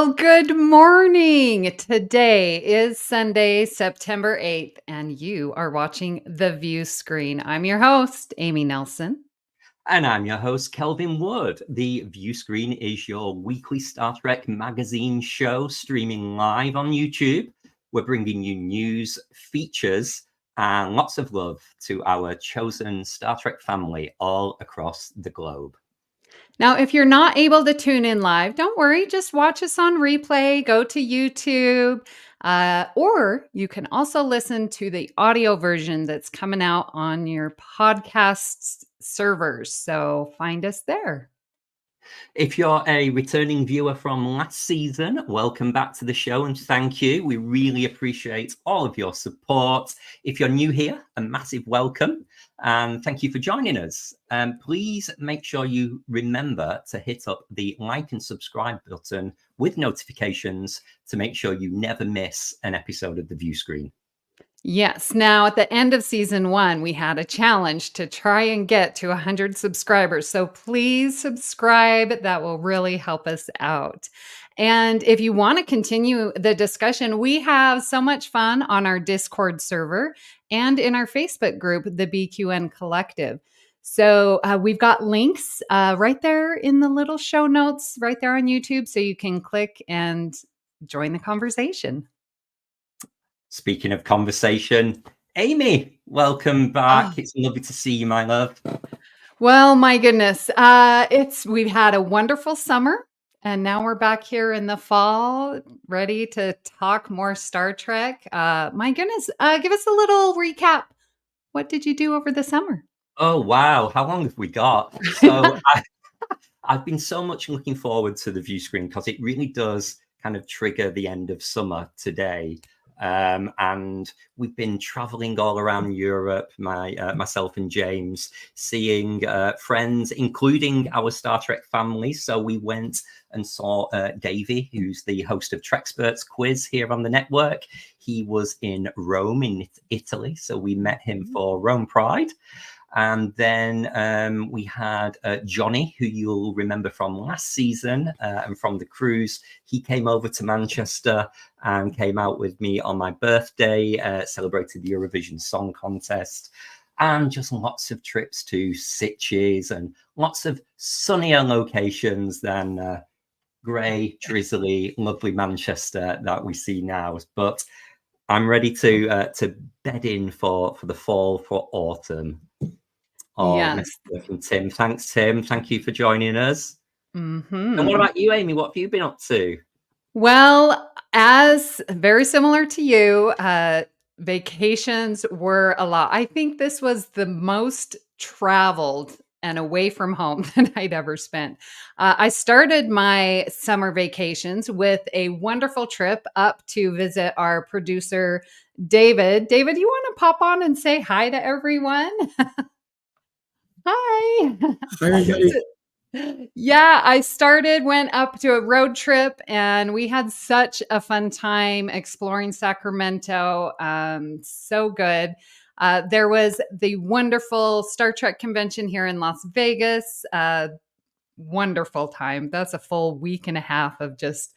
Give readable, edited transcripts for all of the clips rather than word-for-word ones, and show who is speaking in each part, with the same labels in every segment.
Speaker 1: Well, good morning. Today is Sunday, September 8th, and you are watching the Viewscreen. I'm your host, Amy Nelson.
Speaker 2: And I'm your host, Kelvin Wood. The Viewscreen is your weekly Star Trek magazine show streaming live on YouTube. We're bringing you news, features, and lots of love to our chosen Star Trek family all across the globe.
Speaker 1: Now, if you're not able to tune in live, don't worry. Just watch us on replay. Go to YouTube, or you can also listen to the audio version that's coming out on your podcast servers. So find us there.
Speaker 2: If you're a returning viewer from last season, welcome back to the show and thank you. We really appreciate all of your support. If you're new here, a massive welcome and thank you for joining us. Please make sure you remember to hit up the like and subscribe button with notifications to make sure you never miss an episode of the Viewscreen.
Speaker 1: Yes. Now, at the end of season 1, we had a challenge to try and get to 100 subscribers. So please subscribe. That will really help us out. And if you want to continue the discussion, we have so much fun on our Discord server and in our Facebook group, the BQN Collective. So we've got links right there in the little show notes right there on YouTube. So you can click and join the conversation.
Speaker 2: Speaking of conversation, Amy, welcome back. It's lovely to see you, my love.
Speaker 1: Well, my goodness. We've had a wonderful summer and now we're back here in the fall, ready to talk more Star Trek. My goodness. Give us a little recap. What did you do over the summer?
Speaker 2: Oh, wow. How long have we got? So I've been so much looking forward to the Viewscreen because it really does kind of trigger the end of summer today. And we've been traveling all around Europe, myself and James, seeing friends, including our Star Trek family. So we went and saw Davey, who's the host of Trexperts Quiz here on the network. He was in Rome, in Italy. So we met him for Rome Pride. And then we had Johnny, who you'll remember from last season and from the cruise. He came over to Manchester and came out with me on my birthday, celebrated the Eurovision Song Contest, and just lots of trips to Sitges and lots of sunnier locations than grey, drizzly, lovely Manchester that we see now. But I'm ready to bed in for the fall, for autumn. Oh,
Speaker 1: yes.
Speaker 2: From Tim. Thanks, Tim. Thank you for joining us.
Speaker 1: Mm-hmm.
Speaker 2: And what about you, Amy? What have you been up to?
Speaker 1: Well, as very similar to you, vacations were a lot. I think this was the most traveled and away from home than I'd ever spent. I started my summer vacations with a wonderful trip up to visit our producer, David. David, you want to pop on and say hi to everyone? Hi. Yeah, I went up to a road trip and we had such a fun time exploring Sacramento. So good. There was the wonderful Star Trek convention here in Las Vegas. Wonderful time. That's a full week and a half of just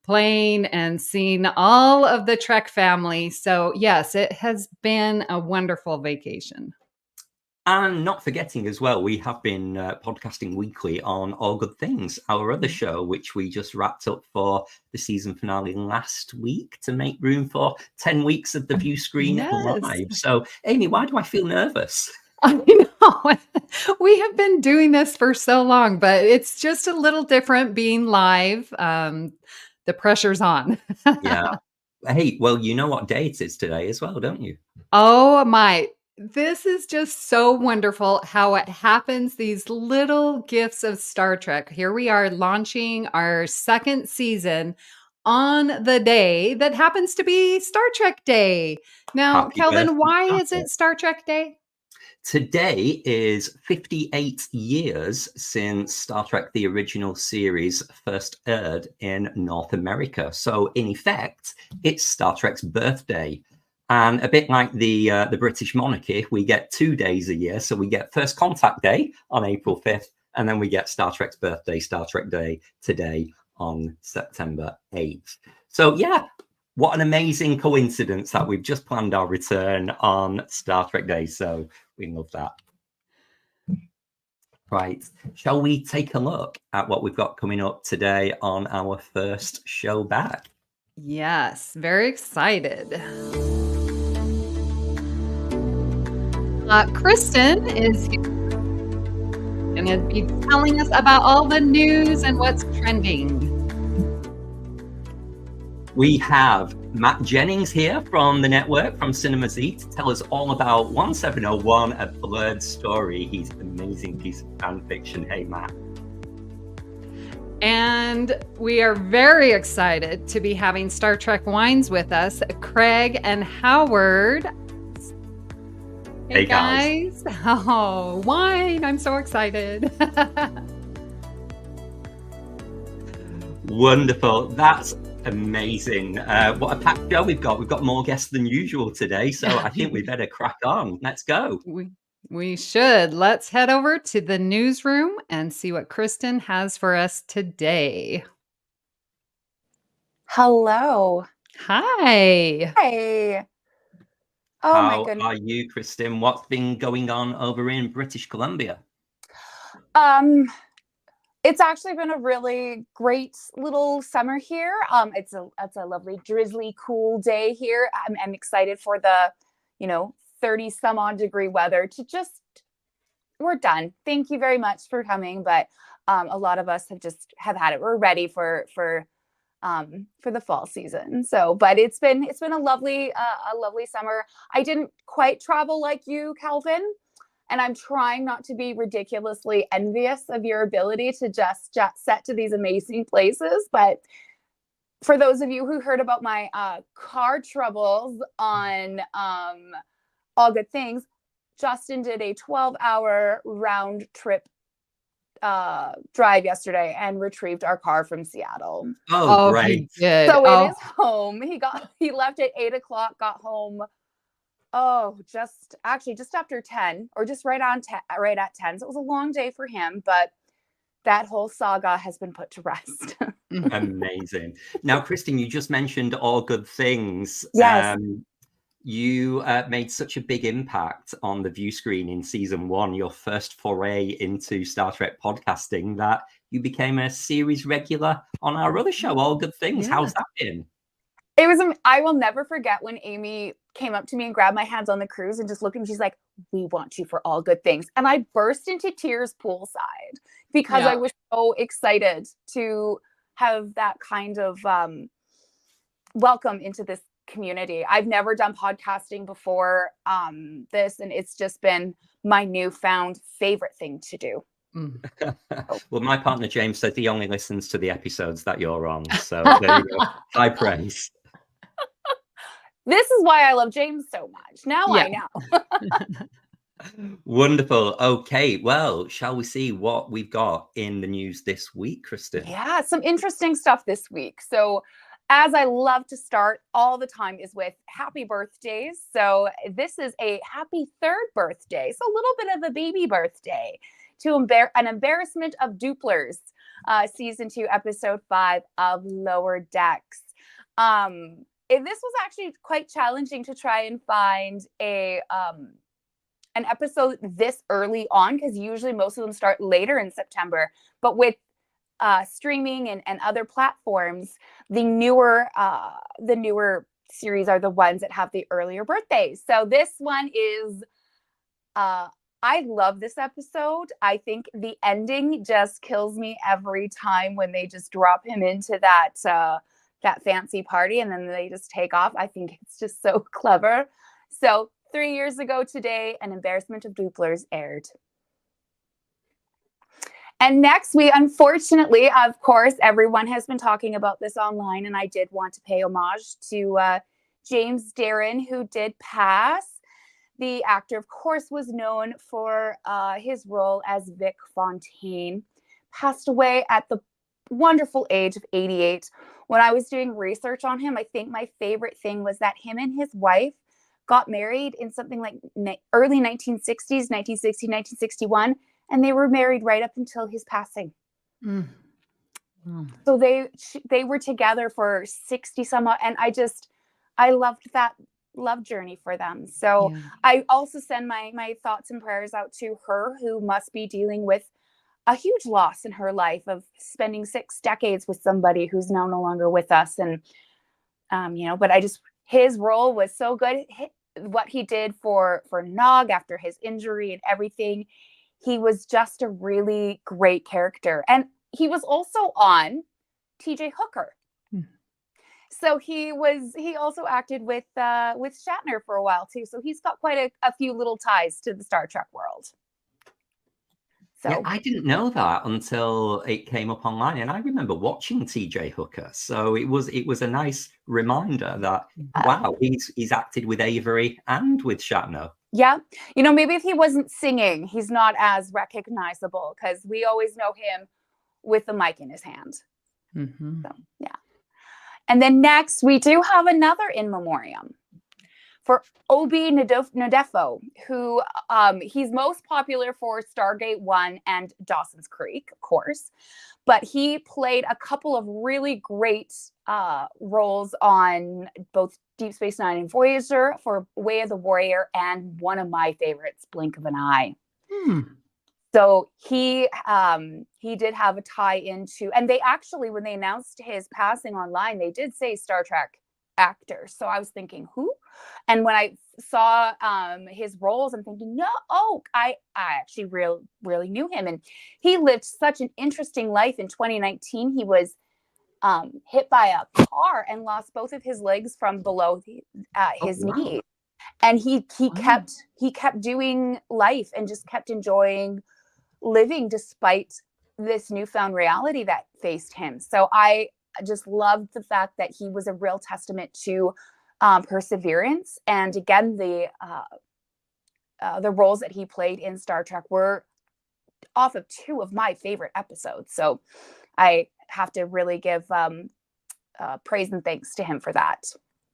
Speaker 1: playing and seeing all of the Trek family. So yes, it has been a wonderful vacation.
Speaker 2: And not forgetting as well, we have been podcasting weekly on All Good Things, our other show, which we just wrapped up for the season finale last week to make room for 10 weeks of the Viewscreen live. So, Amy, why do I feel nervous?
Speaker 1: I know. We have been doing this for so long, but it's just a little different being live. The pressure's on.
Speaker 2: Yeah. Hey, well, you know what day it is today as well, don't you?
Speaker 1: Oh, my. This is just so wonderful how it happens. These little gifts of Star Trek. Here we are launching our second season on the day that happens to be Star Trek Day. Now,
Speaker 2: Happy
Speaker 1: Kelvin,
Speaker 2: birthday,
Speaker 1: why is it Star Trek Day?
Speaker 2: Today is 58 years since Star Trek, the original series, first aired in North America. So, in effect, it's Star Trek's birthday. And a bit like the British monarchy, we get 2 days a year. So we get First Contact Day on April 5th, and then we get Star Trek's birthday, Star Trek Day, today on September 8th. So yeah, what an amazing coincidence that we've just planned our return on Star Trek Day. So we love that. Right, shall we take a look at what we've got coming up today on our first show back?
Speaker 1: Yes, very excited. Kristin is going to be telling us about all the news and what's trending.
Speaker 2: We have Matt Jennings here from the network, from Cinema Z, to tell us all about 1701, A Blerd Story. He's an amazing piece of fan fiction. Hey, Matt.
Speaker 1: And we are very excited to be having Star Trek Wines with us, Craig and Howard.
Speaker 2: Hey guys.
Speaker 1: Oh, wine. I'm so excited.
Speaker 2: Wonderful. That's amazing. What a packed show we've got. We've got more guests than usual today, so I think we better crack on. Let's go.
Speaker 1: We should. Let's head over to the newsroom and see what Kristin has for us today.
Speaker 3: Hello.
Speaker 1: Hi.
Speaker 3: Hey. Oh
Speaker 2: How
Speaker 3: my goodness.
Speaker 2: are you, Kristin? What's been going on over in British Columbia?
Speaker 3: It's actually been a really great little summer here. It's a lovely, drizzly, cool day here. I'm excited for the, 30 some odd degree weather to just, we're done. Thank you very much for coming. But a lot of us have had it. We're ready for the fall season. So, but it's been a lovely summer. I didn't quite travel like you, Kelvin. And I'm trying not to be ridiculously envious of your ability to just jet set to these amazing places. But for those of you who heard about my car troubles on All Good Things, Justin did a 12-hour round trip drive yesterday and retrieved our car from Seattle.
Speaker 2: Oh, great.
Speaker 1: He did.
Speaker 3: So it is home. He left at 8:00, got home. Just after 10, or just right at 10. So it was a long day for him, but that whole saga has been put to rest.
Speaker 2: Amazing. Now, Kristin, you just mentioned All Good Things.
Speaker 3: Yes.
Speaker 2: You made such a big impact on the Viewscreen in season 1, your first foray into Star Trek podcasting, that you became a series regular on our other show, All Good Things. Yeah. How's that been?
Speaker 3: It was, I will never forget when Amy came up to me and grabbed my hands on the cruise and just looked at me. She's like, "We want you for All Good Things." And I burst into tears poolside because I was so excited to have that kind of welcome into this community. I've never done podcasting before this, and it's just been my newfound favorite thing to do.
Speaker 2: Well, my partner James said he only listens to the episodes that you're on. So there you go. High praise.
Speaker 3: This is why I love James so much. Now I know.
Speaker 2: Wonderful. Okay, well, shall we see what we've got in the news this week, Kristin?
Speaker 3: Yeah, some interesting stuff this week. So as I love to start all the time is with happy birthdays. So this is a happy 3rd birthday. So a little bit of a baby birthday to an embarrassment of Dupplers, season 2, episode 5 of Lower Decks. This was actually quite challenging to try and find an episode this early on, because usually most of them start later in September. But with streaming and other platforms, the newer series are the ones that have the earlier birthdays. So this one is, I love this episode. I think the ending just kills me every time when they just drop him into that fancy party and then they just take off. I think it's just so clever. So 3 years ago today, An Embarrassment of Dupplers aired. And next, we unfortunately, of course, everyone has been talking about this online, and I did want to pay homage to James Darren, who did pass. The actor, of course, was known for his role as Vic Fontaine. Passed away at the wonderful age of 88. When I was doing research on him, I think my favorite thing was that him and his wife got married in something like early 1960s, 1960, 1961. And they were married right up until his passing.
Speaker 1: Oh,
Speaker 3: So they were together for 60 some odd, and I loved that love journey for them. So
Speaker 1: yeah.
Speaker 3: I also send my thoughts and prayers out to her, who must be dealing with a huge loss in her life of spending 6 decades with somebody who's now no longer with us. And but his role was so good. What he did for Nog after his injury and everything, he was just a really great character. And he was also on TJ Hooker.
Speaker 1: Hmm.
Speaker 3: So he also acted with Shatner for a while too. So he's got quite a few little ties to the Star Trek world. So
Speaker 2: yeah, I didn't know that until it came up online, and I remember watching TJ Hooker. So it was a nice reminder that wow, he's acted with Avery and with Shatner.
Speaker 3: yeah, maybe if he wasn't singing, he's not as recognizable, because we always know him with the mic in his hand.
Speaker 1: Mm-hmm.
Speaker 3: So yeah. And then next, we do have another in memoriam for Obi Nadefo, who he's most popular for Stargate 1 and Dawson's Creek, of course. But he played a couple of really great roles on both Deep Space Nine and Voyager for Way of the Warrior, and one of my favorites, Blink of an Eye. So he did have a tie into, and they actually, when they announced his passing online, they did say Star Trek actor. So I was thinking, who? And when I saw his roles, I'm thinking, no, I actually really knew him. And he lived such an interesting life. In 2019, he was hit by a car and lost both of his legs from below his knee. And he kept doing life and just kept enjoying living despite this newfound reality that faced him. So I just loved the fact that he was a real testament to perseverance. And again, the roles that he played in Star Trek were off of 2 of my favorite episodes. So I have to really give praise and thanks to him for that.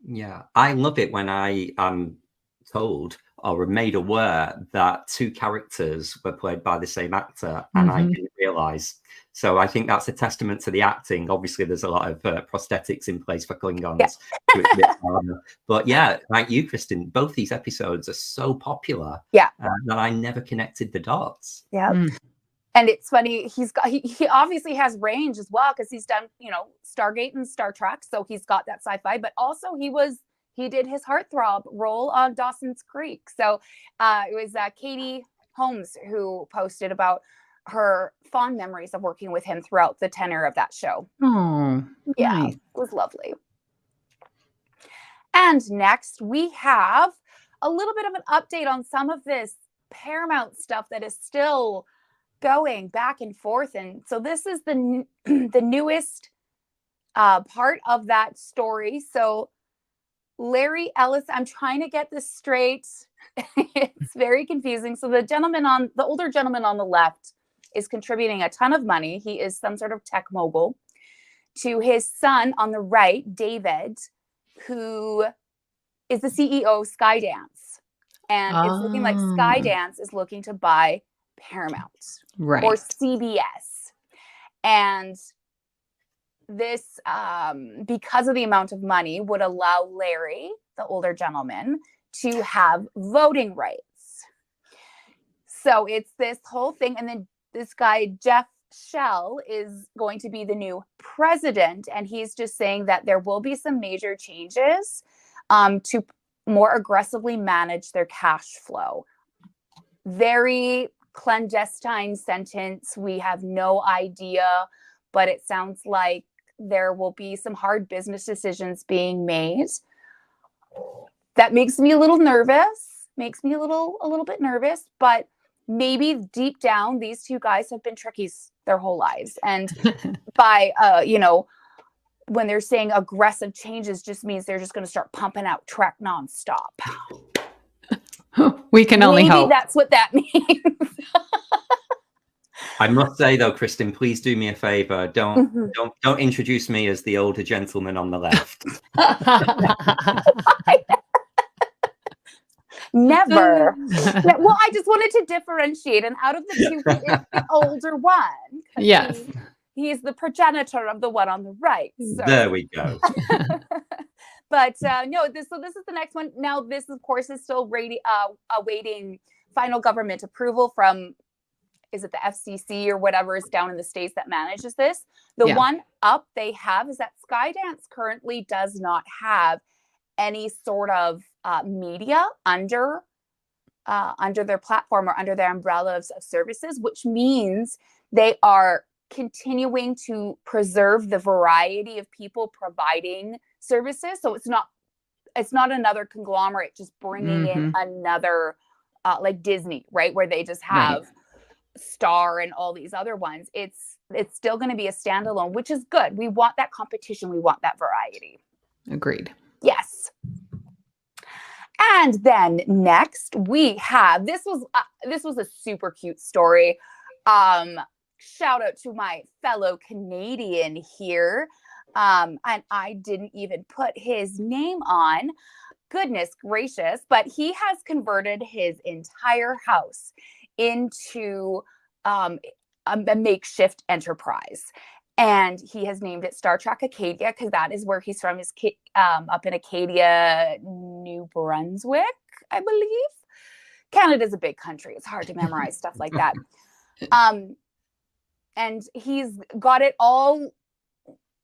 Speaker 2: Yeah, I love it when I am told or made aware that 2 characters were played by the same actor, and I didn't realize. So I think that's a testament to the acting. Obviously, there's a lot of prosthetics in place for Klingons. Yeah. So it's a bit harder. But yeah, like you, Kristin, both these episodes are so popular that I never connected the dots.
Speaker 3: Yeah. And it's funny, he obviously has range as well, because he's done, Stargate and Star Trek. So he's got that sci-fi, but also he did his heartthrob role on Dawson's Creek. So it was Katie Holmes who posted about her fond memories of working with him throughout the tenure of that show.
Speaker 1: Oh,
Speaker 3: yeah,
Speaker 1: nice.
Speaker 3: It was lovely. And next we have a little bit of an update on some of this Paramount stuff that is still going back and forth. And so this is the newest part of that story. So Larry Ellis, I'm trying to get this straight. It's very confusing. So the older gentleman on the left is contributing a ton of money. He is some sort of tech mogul. To his son on the right, David, who is the CEO of Skydance. And it's looking like Skydance is looking to buy Paramount or CBS. And this, because of the amount of money, would allow Larry, the older gentleman, to have voting rights. So it's this whole thing. And then this guy, Jeff Shell, is going to be the new president. And he's just saying that there will be some major changes to more aggressively manage their cash flow. Very clandestine sentence. We have no idea, but it sounds like there will be some hard business decisions being made. That makes me a little nervous, a little bit nervous, but maybe deep down, these 2 guys have been trickies their whole lives. And by, when they're saying aggressive changes, just means they're just going to start pumping out Trek nonstop.
Speaker 1: We can only hope.
Speaker 3: That's what that means.
Speaker 2: I must say though, Kristin, please do me a favor. Don't introduce me as the older gentleman on the left.
Speaker 3: Never. Well, I just wanted to differentiate, and out of the 2, he is the older one.
Speaker 1: Yes.
Speaker 3: He's the progenitor of the one on the right. So.
Speaker 2: There we go.
Speaker 3: But no, this is the next one. Now, this, of course, is still awaiting final government approval from, is it the FCC or whatever is down in the States that manages this? The one up they have is that Skydance currently does not have any sort of media under their platform or under their umbrella of services, which means they are continuing to preserve the variety of people providing services. So it's not another conglomerate just bringing in another like Disney, right, where they just have Star and all these other ones. It's still going to be a standalone, which is good. We want that competition. We want that variety.
Speaker 1: Agreed.
Speaker 3: Yes. And then next we have, this was a super cute story. Shout out to my fellow Canadian here. And I didn't even put his name on. Goodness gracious. But he has converted his entire house into a makeshift enterprise. And he has named it Star Trek Acadia because that is where he's from. He's up in Acadia, New Brunswick, I believe. Canada's a big country. It's hard to memorize stuff like that. And he's got it all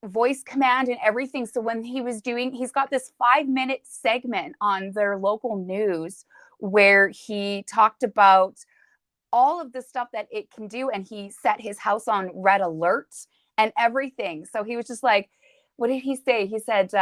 Speaker 3: voice command and everything. So when he's got this 5-minute segment on their local news where he talked about all of the stuff that it can do. And he set his house on red alert and everything. So he was just like, what did he say? He said,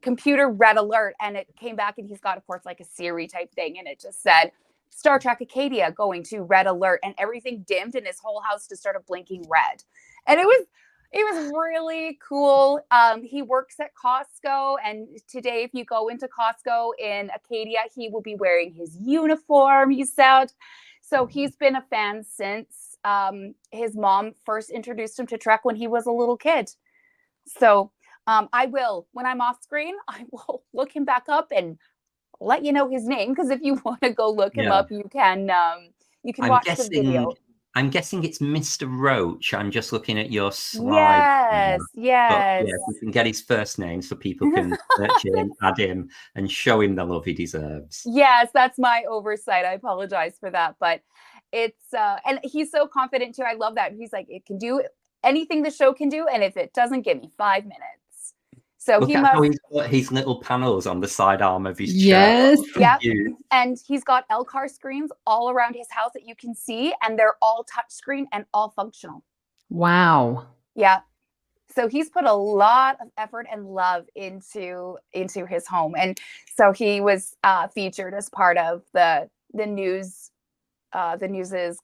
Speaker 3: computer red alert. And it came back and he's got, of course, like a Siri type thing. And it just said, Star Trek Acadia going to red alert, and everything dimmed and his whole house just started blinking red. And it was really cool. He works at Costco, and today if you go into Costco in Acadia, he will be wearing his uniform, he said. So he's been a fan since his mom first introduced him to Trek when he was a little kid. So I will, when I'm off screen, I will look him back up and let you know his name, because if you want to go look him up, you can watch the video.
Speaker 2: I'm guessing it's Mr. Roach. I'm just looking at your slide.
Speaker 3: Yes.
Speaker 2: But, yeah, we can get his first name so people can search him, add him, and show him the love he deserves.
Speaker 3: Yes, that's my oversight. I apologize for that. But it's, and he's so confident too. I love that. He's like, it can do anything the show can do. And if it doesn't, give me 5 minutes. So
Speaker 2: Look at how he's got his little panels on the side arm of his
Speaker 1: chair.
Speaker 3: Yes. Yeah. And he's got LCAR screens all around his house that you can see, and they're all touchscreen and all functional.
Speaker 1: Wow.
Speaker 3: Yeah. So he's put a lot of effort and love into his home. And so he was featured as part of the news's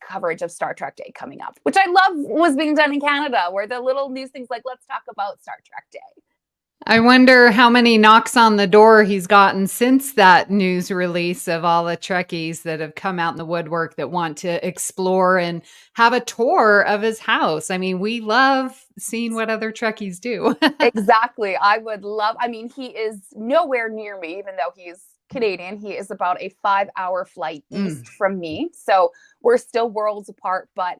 Speaker 3: coverage of Star Trek Day coming up, which I love was being done in Canada, where the little news things like, let's talk about Star Trek Day.
Speaker 1: I wonder how many knocks on the door he's gotten since that news release of all the Trekkies that have come out in the woodwork that want to explore and have a tour of his house. I mean, we love seeing what other Trekkies do.
Speaker 3: Exactly. He is nowhere near me, even though he's Canadian. He is about a 5-hour flight east from me. So we're still worlds apart, but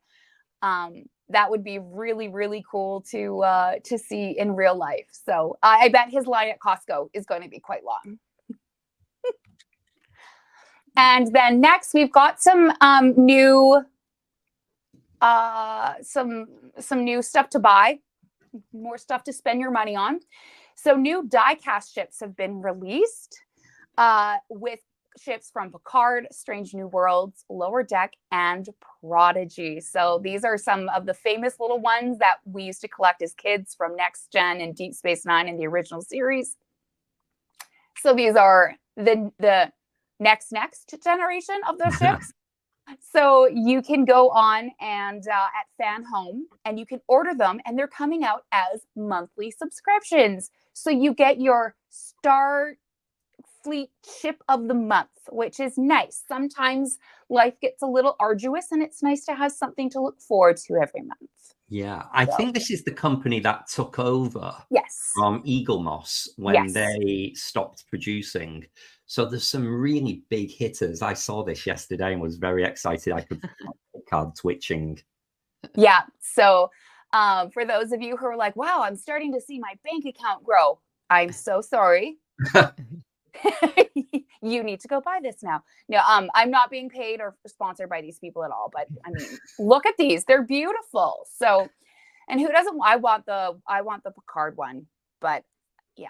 Speaker 3: that would be really, really cool to see in real life. So I bet his line at Costco is going to be quite long. And then next we've got some new stuff to buy, more stuff to spend your money on. So new die-cast ships have been released with ships from Picard, Strange New Worlds, Lower Deck, and Prodigy. So these are some of the famous little ones that we used to collect as kids from Next Gen and Deep Space Nine in the original series. So these are the next generation of those ships. So you can go on and at Fan Home, and you can order them, and they're coming out as monthly subscriptions. So you get your Starfleet ship of the month, which is nice. Sometimes life gets a little arduous, and it's nice to have something to look forward to every month.
Speaker 2: Yeah, I think this is the company that took over from Eaglemoss when they stopped producing. So there's some really big hitters. I saw this yesterday and was very excited. I could card twitching.
Speaker 3: Yeah. So for those of you who are like, wow, I'm starting to see my bank account grow. I'm so sorry. You need to go buy this now. No, I'm not being paid or sponsored by these people at all, but I mean, look at these. They're beautiful. So, and who doesn't, I want the Picard one, but yeah.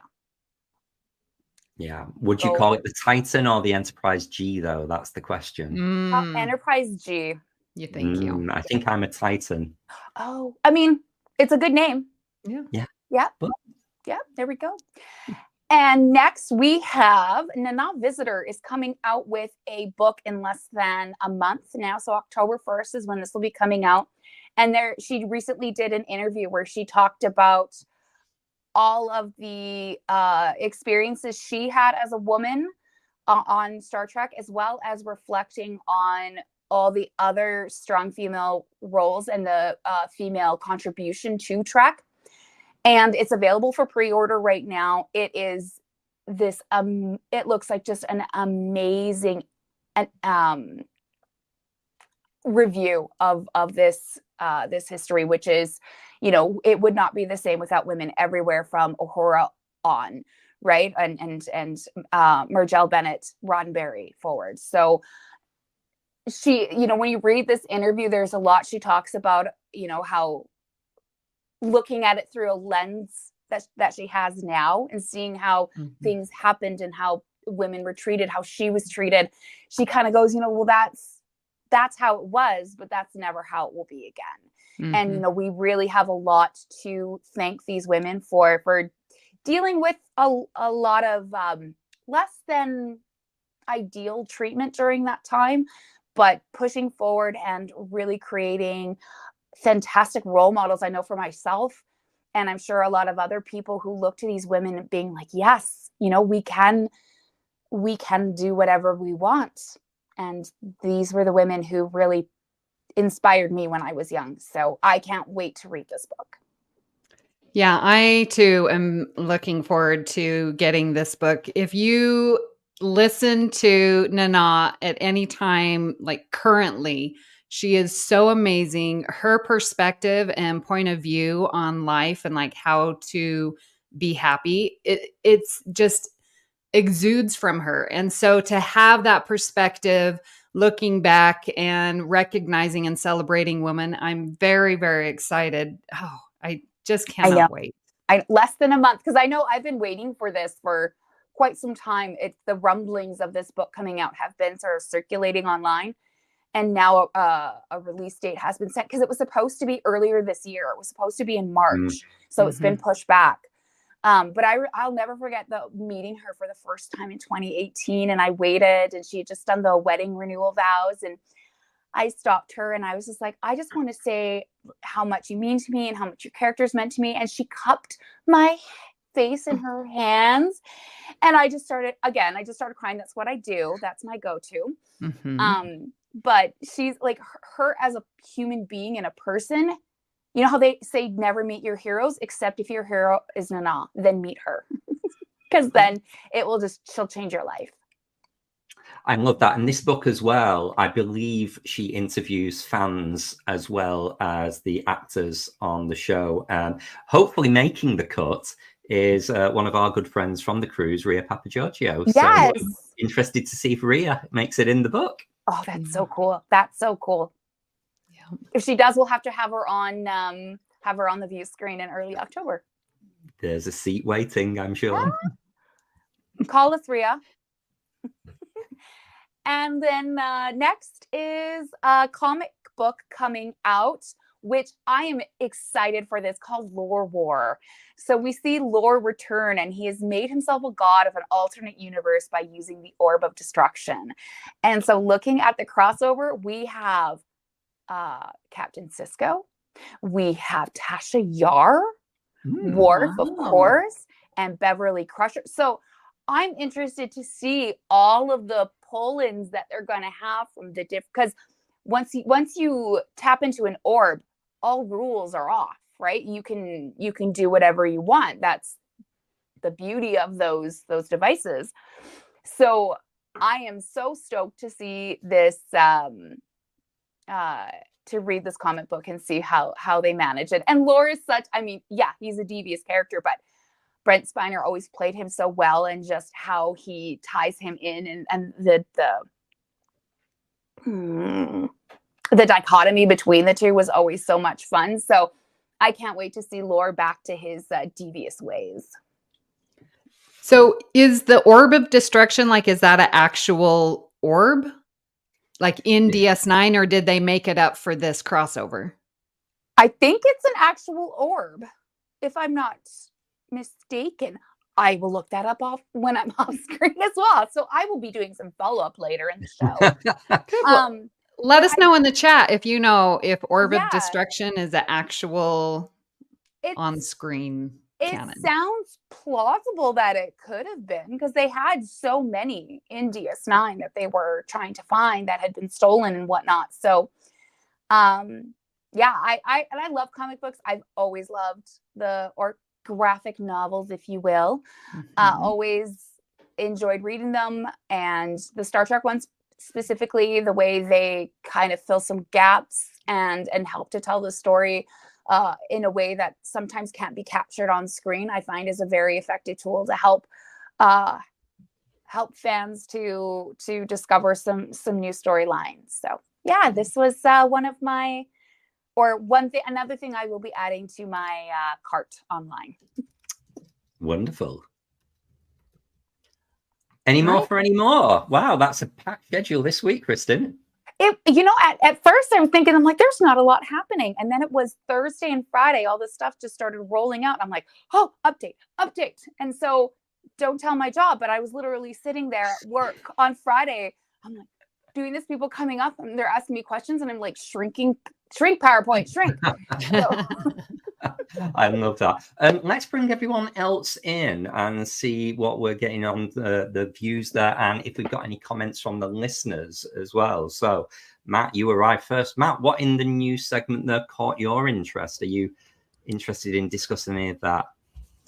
Speaker 2: Yeah. Would you call it the Titan or the Enterprise G though? That's the question.
Speaker 3: Enterprise G.
Speaker 1: Thank you.
Speaker 2: I think I'm a Titan.
Speaker 3: Oh, I mean, it's a good name.
Speaker 2: Yeah.
Speaker 3: But yeah, there we go. And next we have Nana Visitor is coming out with a book in less than a month now. So October 1st is when this will be coming out. And she recently did an interview where she talked about all of the experiences she had as a woman on Star Trek, as well as reflecting on all the other strong female roles and the female contribution to Trek. And it's available for pre-order right now. It is this, it looks like just an amazing review of this history, which is, it would not be the same without women everywhere from Uhura on, right? And Margelle Bennett, Roddenberry forward. So she, when you read this interview, there's a lot she talks about, how looking at it through a lens that she has now and seeing how things happened and how women were treated, how she was treated. She kind of goes, well, that's how it was, but that's never how it will be again. And, we really have a lot to thank these women for dealing with a lot of less than ideal treatment during that time, but pushing forward and really creating fantastic role models. I know for myself, and I'm sure a lot of other people who look to these women being like, yes, we can do whatever we want. And these were the women who really inspired me when I was young. So I can't wait to read this book.
Speaker 1: Yeah, I too am looking forward to getting this book. If you listen to Nana at any time, like currently, she is so amazing. Her perspective and point of view on life and like how to be happy, it's just exudes from her. And so to have that perspective, looking back and recognizing and celebrating women, I'm very, very excited. Oh, I just cannot wait.
Speaker 3: Less than a month, because I know I've been waiting for this for quite some time. It's the rumblings of this book coming out have been sort of circulating online. And now a release date has been set because it was supposed to be earlier this year. It was supposed to be in March. So it's been pushed back. But I'll never forget meeting her for the first time in 2018. And I waited, and she had just done the wedding renewal vows. And I stopped her and I was just like, I just want to say how much you mean to me and how much your character's meant to me. And she cupped my face in her hands. And I just started crying. That's what I do. That's my go-to. But she's like, her as a human being and a person, you know how they say never meet your heroes, except if your hero is Nana, then meet her. Because then she'll change your life.
Speaker 2: I love that. And this book as well, I believe she interviews fans as well as the actors on the show. Hopefully making the cut is one of our good friends from the cruise, Ria Papagiorgio.
Speaker 3: Yes.
Speaker 2: So interested to see if Ria makes it in the book.
Speaker 3: Oh, that's so cool. That's so cool. Yeah. If she does, we'll have to have her on the Viewscreen in early October.
Speaker 2: There's a seat waiting, I'm sure.
Speaker 3: Call us, Ria. And then next is a comic book coming out, which I am excited for this, called Lore War. So we see Lore return, and he has made himself a god of an alternate universe by using the Orb of Destruction. And so looking at the crossover, we have Captain Sisko, we have Tasha Yar, Worf, of course, and Beverly Crusher. So I'm interested to see all of the pull-ins that they're going to have from the because once you tap into an orb, all rules are off, right? You can do whatever you want. That's the beauty of those devices. So I am so stoked to see this to read this comic book and see how they manage it. And Lore is such, I mean, yeah, he's a devious character, but Brent Spiner always played him so well, and just how he ties him in, and the dichotomy between the two was always so much fun. So I can't wait to see Lore back to his devious ways.
Speaker 1: So is the Orb of Destruction, like, is that an actual orb? Like in DS9, or did they make it up for this crossover?
Speaker 3: I think it's an actual orb, if I'm not mistaken. I will look that up when I'm off screen as well. So I will be doing some follow-up later in the show.
Speaker 1: Let us know in the chat if you know if Orb of Destruction is an actual on-screen canon.
Speaker 3: It sounds plausible that it could have been, because they had so many in DS9 that they were trying to find that had been stolen and whatnot. So, yeah, I love comic books. I've always loved or graphic novels, if you will. Always enjoyed reading them, and the Star Trek ones specifically, the way they kind of fill some gaps and help to tell the story in a way that sometimes can't be captured on screen, I find is a very effective tool to help fans to discover some new storylines. So yeah, this was another thing I will be adding to my cart online.
Speaker 2: Wonderful. Any more? Wow, that's a packed schedule this week, Kristin.
Speaker 3: At first I'm thinking, I'm like, there's not a lot happening. And then it was Thursday and Friday, all this stuff just started rolling out. I'm like, oh, update. And so don't tell my job, but I was literally sitting there at work on Friday. I'm like, doing this, people coming up and they're asking me questions, and I'm like, shrink PowerPoint, shrink.
Speaker 2: I love that. Let's bring everyone else in and see what we're getting on the views there, and if we've got any comments from the listeners as well. So, Matt, you arrived first. Matt, what in the news segment that caught your interest? Are you interested in discussing any of that?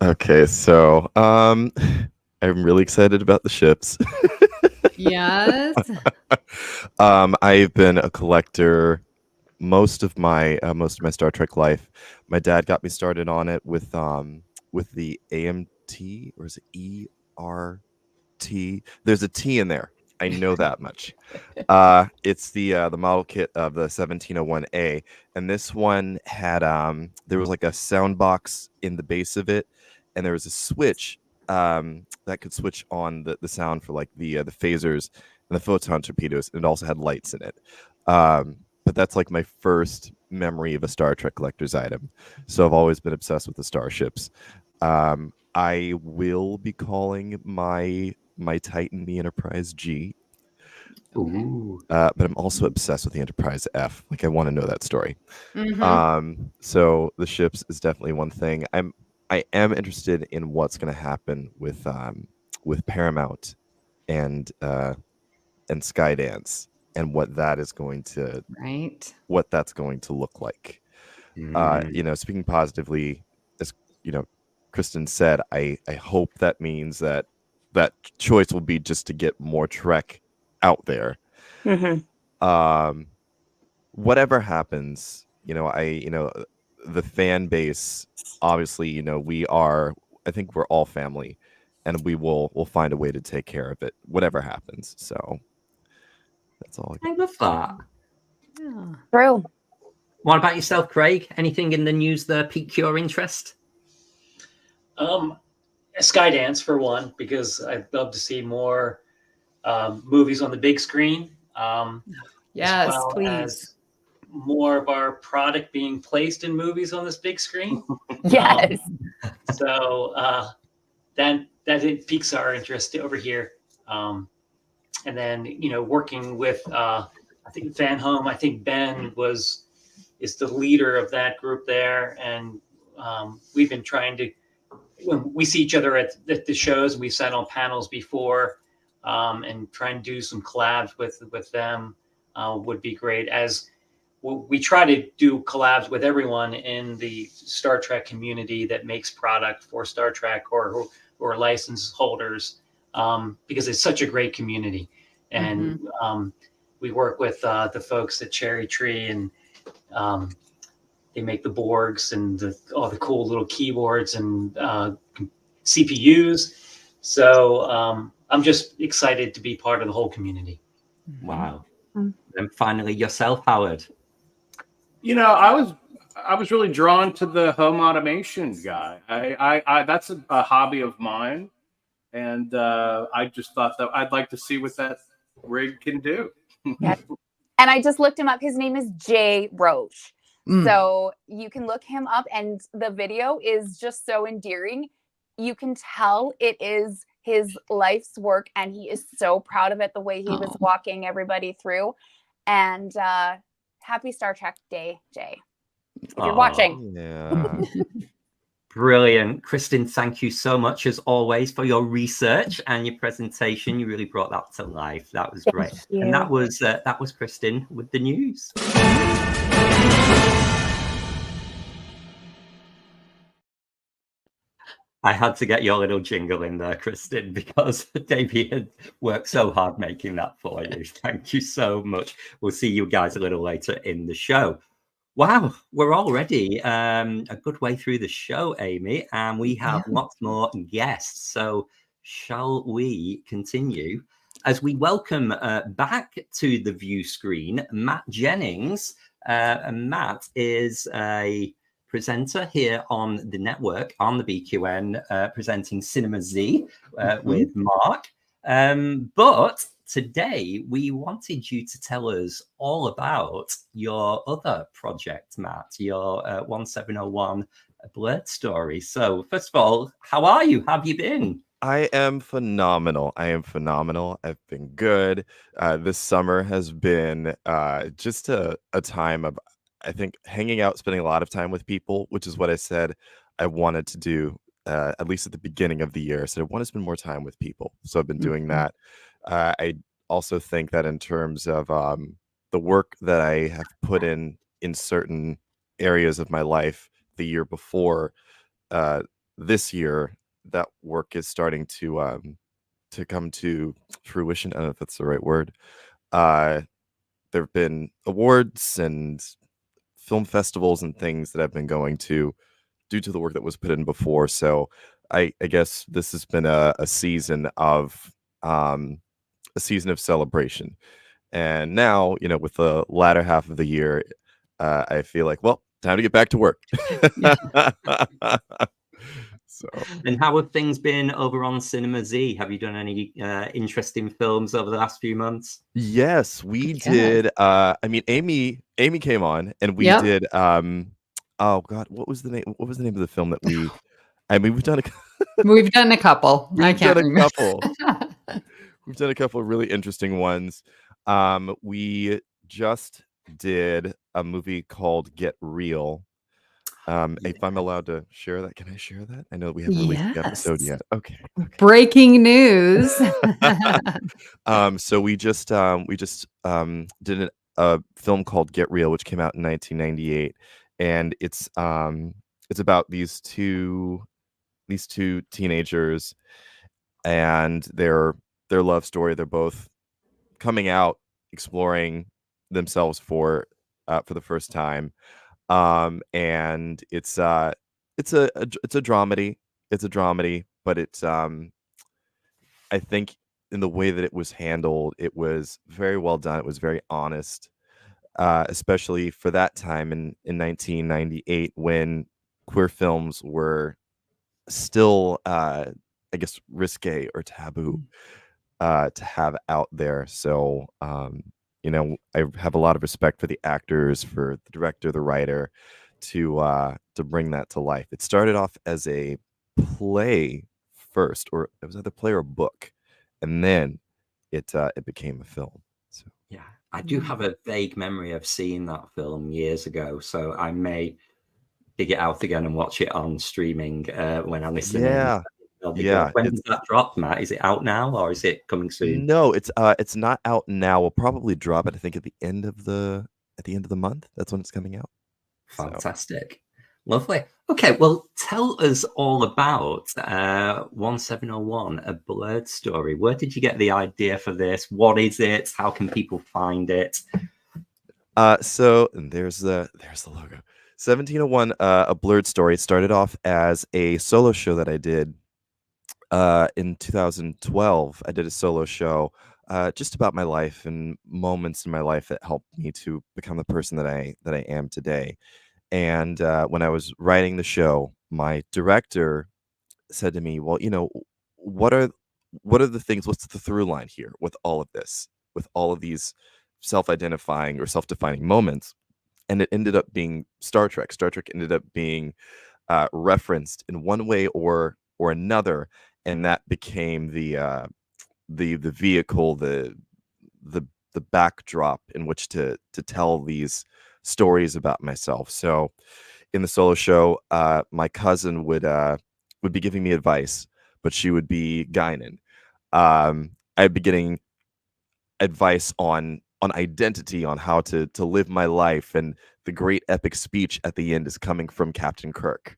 Speaker 4: Okay, so I'm really excited about the ships.
Speaker 1: Yes.
Speaker 4: I've been a collector most of my Star Trek life. My dad got me started on it with the AMT, or is it ERT? There's a T in there. I know that much. It's the model kit of the 1701A, and this one had there was like a sound box in the base of it, and there was a switch that could switch on the sound for like the phasers and the photon torpedoes, and it also had lights in it. But that's like my first memory of a Star Trek collector's item. So I've always been obsessed with the starships. I will be calling my Titan the Enterprise G.
Speaker 2: Ooh.
Speaker 4: But I'm also obsessed with the Enterprise F. Like, I want to know that story.
Speaker 1: Mm-hmm.
Speaker 4: So the ships is definitely one thing. I am interested in what's going to happen with Paramount and Skydance, and what that is going to what that's going to look like. Speaking positively, as Kristin said, I hope that means that choice will be just to get more Trek out there. Whatever happens, the fan base, obviously, I think we're all family, and we'll find a way to take care of it, whatever happens. So that's all.
Speaker 2: I love that.
Speaker 1: Yeah.
Speaker 3: True.
Speaker 2: What about yourself, Craig? Anything in the news that piqued your interest?
Speaker 5: Skydance, for one, because I'd love to see more movies on the big screen.
Speaker 1: Yes,
Speaker 5: as well
Speaker 1: please.
Speaker 5: As more of our product being placed in movies on this big screen.
Speaker 3: Yes.
Speaker 5: So that piques our interest over here. And then, working with, I think Van Home, I think Ben is the leader of that group there. And we've been trying to, when we see each other at the shows, we've sat on panels before, and try and do some collabs with them would be great. As we try to do collabs with everyone in the Star Trek community that makes product for Star Trek or license holders, because it's such a great community. And we work with the folks at Cherry Tree, and They make the Borgs and all the cool little keyboards and CPUs. So I'm just excited to be part of the whole community.
Speaker 2: Wow.
Speaker 3: Mm.
Speaker 2: And finally, yourself, Howard.
Speaker 6: I was really drawn to the home automation guy. I that's a hobby of mine, and I just thought that I'd like to see what that rig can do.
Speaker 3: Yeah. And I just looked him up. His name is Jay Roche. So you can look him up, and the video is just so endearing. You can tell it is his life's work, and he is so proud of it, the way he was walking everybody through. And happy Star Trek Day, Jay, if you're watching.
Speaker 4: Yeah.
Speaker 2: Brilliant. Kristin, thank you so much, as always, for your research and your presentation. You really brought that to life. That was great. And that was Kristin with the news. I had to get your little jingle in there, Kristin, because Davey had worked so hard making that for you. Thank you so much. We'll see you guys a little later in the show. Wow, we're already a good way through the show, Amy, and we have lots more guests. So shall we continue as we welcome back to the view screen Matt Jennings. And Matt is a presenter here on the network, on the BQN, presenting Cinema Z with Mark. But today we wanted you to tell us all about your other project, Matt, your 1701 Blerd Story. So first of all, how are you? How have you been?
Speaker 4: I am phenomenal. I've been good. This summer has been just a time of, I think, hanging out, spending a lot of time with people, which is what I said I wanted to do, at least at the beginning of the year. I said I want to spend more time with people. So I've been doing that. I also think that in terms of the work that I have put in certain areas of my life the year before, this year, that work is starting to come to fruition. I don't know if that's the right word. There have been awards and film festivals and things that I've been going to due to the work that was put in before. So I guess this has been a season of celebration. And now, with the latter half of the year, I feel like, well, time to get back to work. So.
Speaker 2: And how have things been over on Cinema Z? Have you done any interesting films over the last few months?
Speaker 4: Yes, we did. Amy came on, and we did. Oh God, what was the name? What was the name of the film that we? We've done
Speaker 1: We've done a couple.
Speaker 4: We've done a couple of really interesting ones. We just did a movie called Get Real. If I'm allowed to share that, can I share that? I know we haven't released the episode yet. Okay.
Speaker 1: Breaking news.
Speaker 4: So we just did a film called Get Real, which came out in 1998, and it's about these two teenagers and their love story. They're both coming out, exploring themselves for the first time. And it's a dramedy. It's a dramedy, but it's I think in the way that it was handled, it was very well done. It was very honest, especially for that time in 1998 when queer films were still, I guess, risque or taboo to have out there. So, I have a lot of respect for the actors, for the director, the writer, to bring that to life. It started off as a play first, or it was either play or book, and then it became a film. So
Speaker 2: yeah, I do have a vague memory of seeing that film years ago, so I may dig it out again and watch it on streaming when I listen.
Speaker 4: Yeah.
Speaker 2: When does that drop, Matt? Is it out now, or is it coming soon?
Speaker 4: No, it's not out now. We'll probably drop it, I think, at the end of the month. That's when it's coming out.
Speaker 2: Fantastic. Lovely. Okay, well, tell us all about 1701, A Blerd Story. Where did you get the idea for this? What is it? How can people find it?
Speaker 4: So and there's the logo. 1701, a Blerd Story started off as a solo show that I did in 2012. I did a solo show just about my life and moments in my life that helped me to become the person that I am today. And when I was writing the show, my director said to me, "Well, what are the things? What's the through line here with all of this, with all of these self-identifying or self-defining moments?" And it ended up being Star Trek. Star Trek ended up being referenced in one way or another, and that became the vehicle, the the backdrop in which to tell these stories about myself. So in the solo show, my cousin would be giving me advice, but she would be Guinan. I'd be getting advice on identity, on how to live my life, and the great epic speech at the end is coming from Captain Kirk.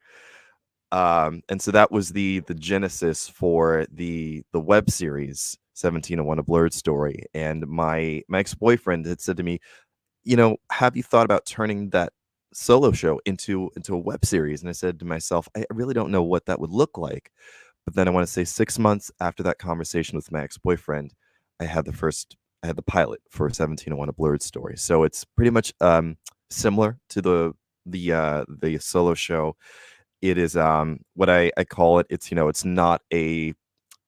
Speaker 4: And so that was the genesis for the web series 1701, a Blerd Story. And my ex-boyfriend had said to me, have you thought about turning that solo show into a web series? And I said to myself, I really don't know what that would look like. But then I want to say 6 months after that conversation with my ex-boyfriend, I had the pilot for 1701, a Blerd Story. So it's pretty much similar to the solo show. It is what I call it. It's it's not a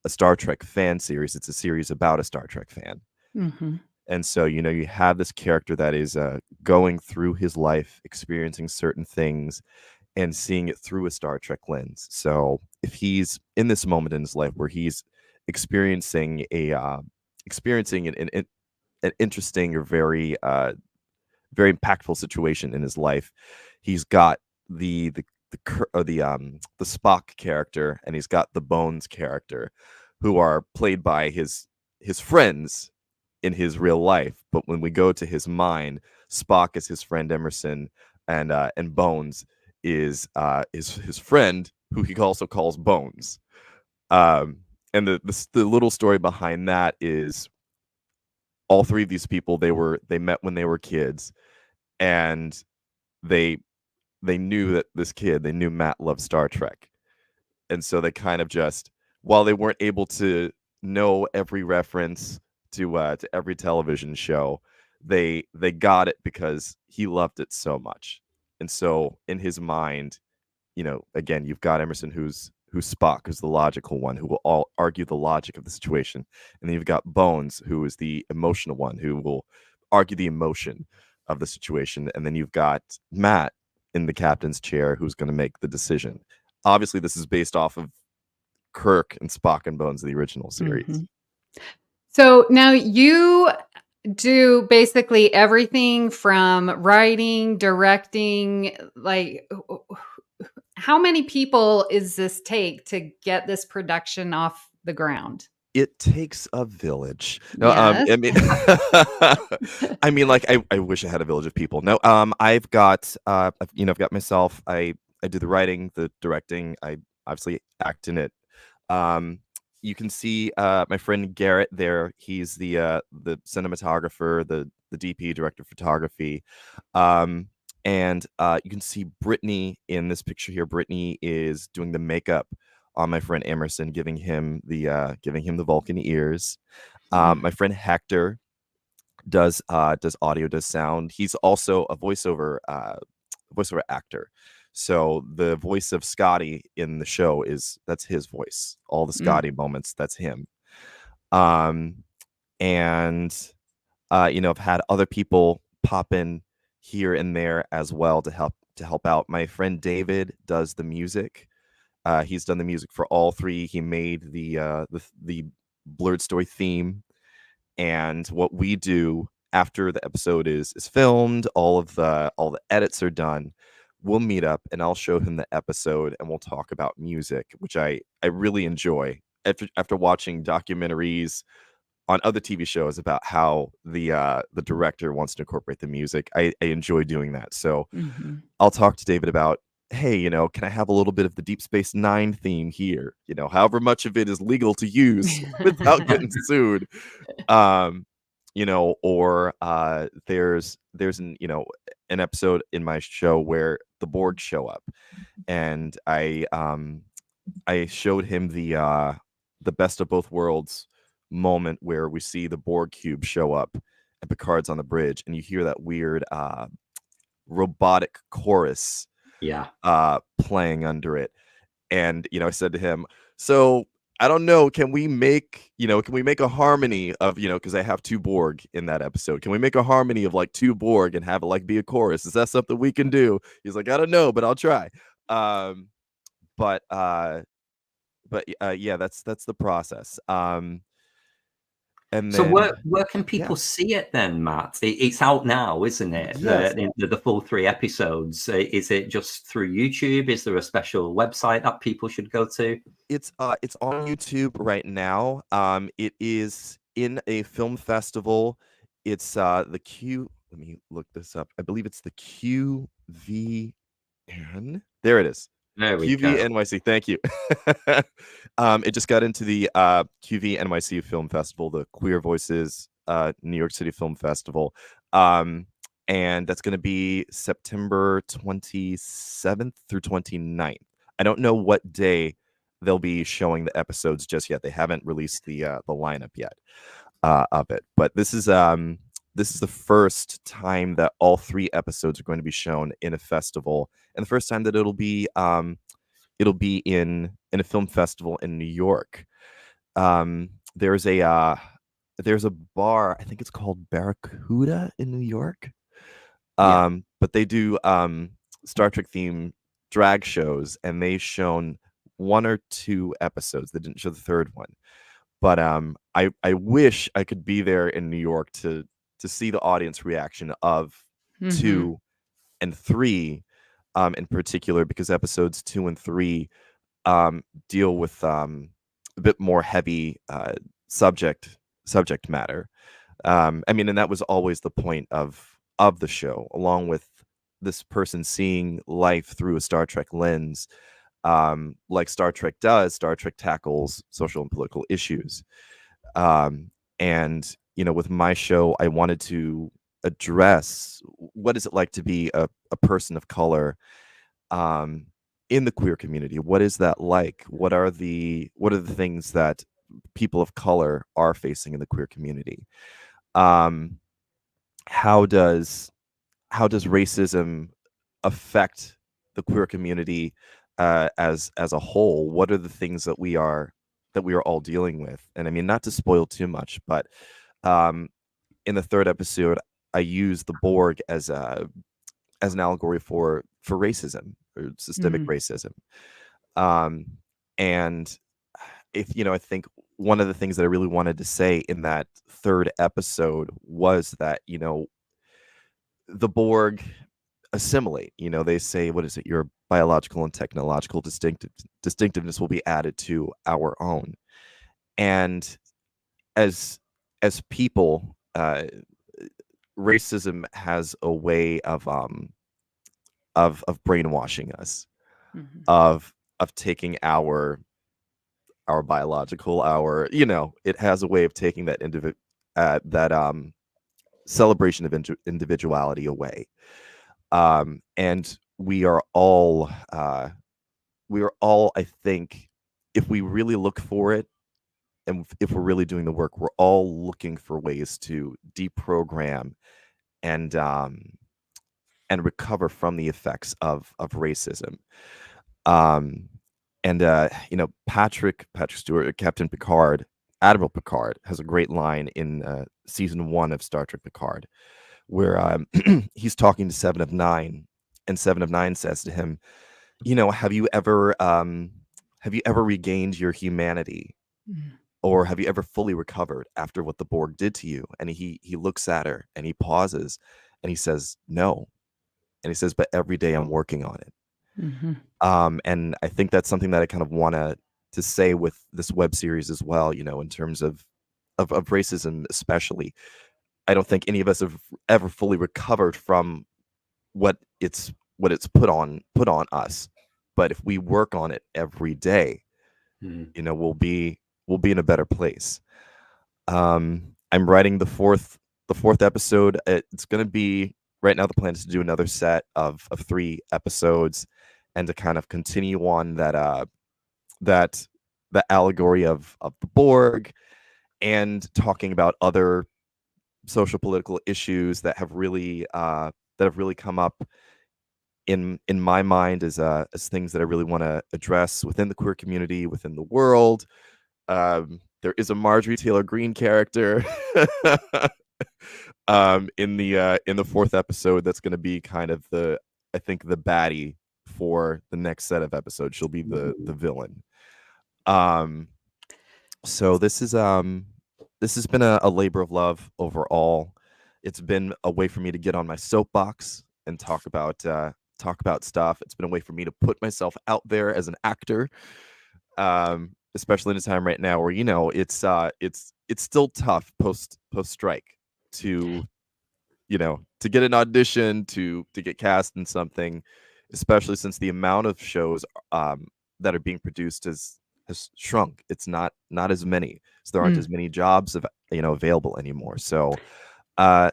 Speaker 4: Star Trek fan series. It's a series about a Star Trek fan.
Speaker 1: Mm-hmm.
Speaker 4: And so, you have this character that is going through his life, experiencing certain things, and seeing it through a Star Trek lens. So if he's in this moment in his life where he's experiencing an interesting or very very impactful situation in his life, he's got the Spock character, and he's got the Bones character, who are played by his friends in his real life. But when we go to his mind, Spock is his friend Emerson, and Bones is his friend, who he also calls Bones. And the little story behind that is all three of these people, they met when they were kids, and they knew that they knew Matt loved Star Trek. And so they kind of just, while they weren't able to know every reference to every television show, they got it because he loved it so much. And so in his mind, again, you've got Emerson, who's Spock, who's the logical one, who will all argue the logic of the situation. And then you've got Bones, who is the emotional one, who will argue the emotion of the situation. And then you've got Matt in the captain's chair, who's going to make the decision. Obviously, this is based off of Kirk and Spock and Bones, the original series.
Speaker 1: Mm-hmm. So now you do basically everything from writing, directing. Like, how many people is this take to get this production off the ground?
Speaker 4: It takes a village. No,
Speaker 1: Yes.
Speaker 4: I mean, like, I wish I had a village of people. No, I've got myself. I do the writing, the directing. I obviously act in it. You can see my friend Garrett there. He's the cinematographer, the DP, director of photography. And you can see Brittany in this picture here. Brittany is doing the makeup on my friend Emerson, giving him the Vulcan ears. My friend Hector does audio, does sound. He's also a voiceover actor. So the voice of Scotty in the show that's his voice. All the Scotty moments, that's him. And I've had other people pop in here and there as well to help out. My friend David does the music. He's done the music for all three. He made the Blerd Story theme. And what we do after the episode is filmed, all the edits are done, we'll meet up and I'll show him the episode and we'll talk about music, which I really enjoy. After watching documentaries on other TV shows about how the director wants to incorporate the music, I enjoy doing that. So I'll talk to David about, hey, can I have a little bit of the Deep Space Nine theme here? However much of it is legal to use without getting sued. or there's an an episode in my show where the Borg show up, and I showed him the best of both worlds moment where we see the Borg cube show up and Picard's on the bridge, and you hear that weird robotic chorus
Speaker 2: Yeah.
Speaker 4: playing under it. And I said to him, so I don't know, can we make a harmony of, because I have 2 Borg in that episode, can we make a harmony of like 2 Borg and have it like be a chorus? Is that something we can do? He's like, I don't know, but I'll try. But yeah, that's the process. And
Speaker 2: so
Speaker 4: then,
Speaker 2: where can people see it then, Matt? It's out now, isn't it?
Speaker 4: Yes.
Speaker 2: The full 3 episodes. Is it just through YouTube? Is there a special website that people should go to?
Speaker 4: It's on YouTube right now. It is in a film festival. It's the Q. Let me look this up. I believe it's the QVN. There it is.
Speaker 2: There we
Speaker 4: QV
Speaker 2: go.
Speaker 4: NYC. Thank you. It just got into the QV NYC Film Festival, the Queer Voices New York City Film Festival. And that's going to be September 27th through 29th. I don't know what day they'll be showing the episodes just yet. They haven't released the lineup yet of it. But this is the first time that all 3 episodes are going to be shown in a festival, and the first time that it'll be in a film festival in New York. There's a bar, I think it's called Barracuda in New York. But they do Star Trek themed drag shows, and they've shown 1 or 2 episodes. They didn't show the 3rd one. But I wish I could be there in New York to see the audience reaction of 2 and 3 in particular, because episodes 2 and 3 deal with a bit more heavy subject matter. I mean, and that was always the point of the show, along with this person seeing life through a Star Trek lens. Like Star Trek does, Star Trek tackles social and political issues. And with my show, I wanted to address what is it like to be a person of color in the queer community. What is that like? What are the things that people of color are facing in the queer community? How does racism affect the queer community as a whole? What are the things that we are all dealing with? And I mean, not to spoil too much, but in the 3rd episode, I use the Borg as an allegory for racism, or systemic racism. And if I think one of the things that I really wanted to say in that 3rd episode was that the Borg assimilate. They say, what is it? Your biological and technological distinctiveness will be added to our own. And as people, racism has a way of brainwashing us, of taking our biological, it has a way of taking that celebration of individuality away. And we are all, I think, if we really look for it, and if we're really doing the work, we're all looking for ways to deprogram and recover from the effects of racism. Patrick Stewart, Captain Picard, Admiral Picard, has a great line in season 1 of Star Trek Picard, where he's talking to 7 of 9, and 7 of 9 says to him, have you ever regained your humanity? Or have you ever fully recovered after what the Borg did to you? And he looks at her and he pauses and he says, no. And he says, but every day I'm working on it. And I think that's something that I kind of want to say with this web series as well, in terms of racism, especially. I don't think any of us have ever fully recovered from what it's put on us. But if we work on it every day, we'll be in a better place. And I'm writing the fourth episode. It's going to be, right now the plan is to do another set of 3 episodes, and to kind of continue on that the allegory of the Borg, and talking about other social political issues that have really come up in my mind as things that I really want to address within the queer community, within the world. There is a Marjorie Taylor Greene character in the 4th episode that's going to be kind of I think the baddie for the next set of episodes. She'll be the villain. So this has been a labor of love overall. It's been a way for me to get on my soapbox and talk about stuff. It's been a way for me to put myself out there as an actor, especially in a time right now where, you know, it's still tough post strike to, you know, to get an audition, to get cast in something, especially since the amount of shows that are being produced has shrunk. It's not as many, so there aren't as many jobs available anymore. So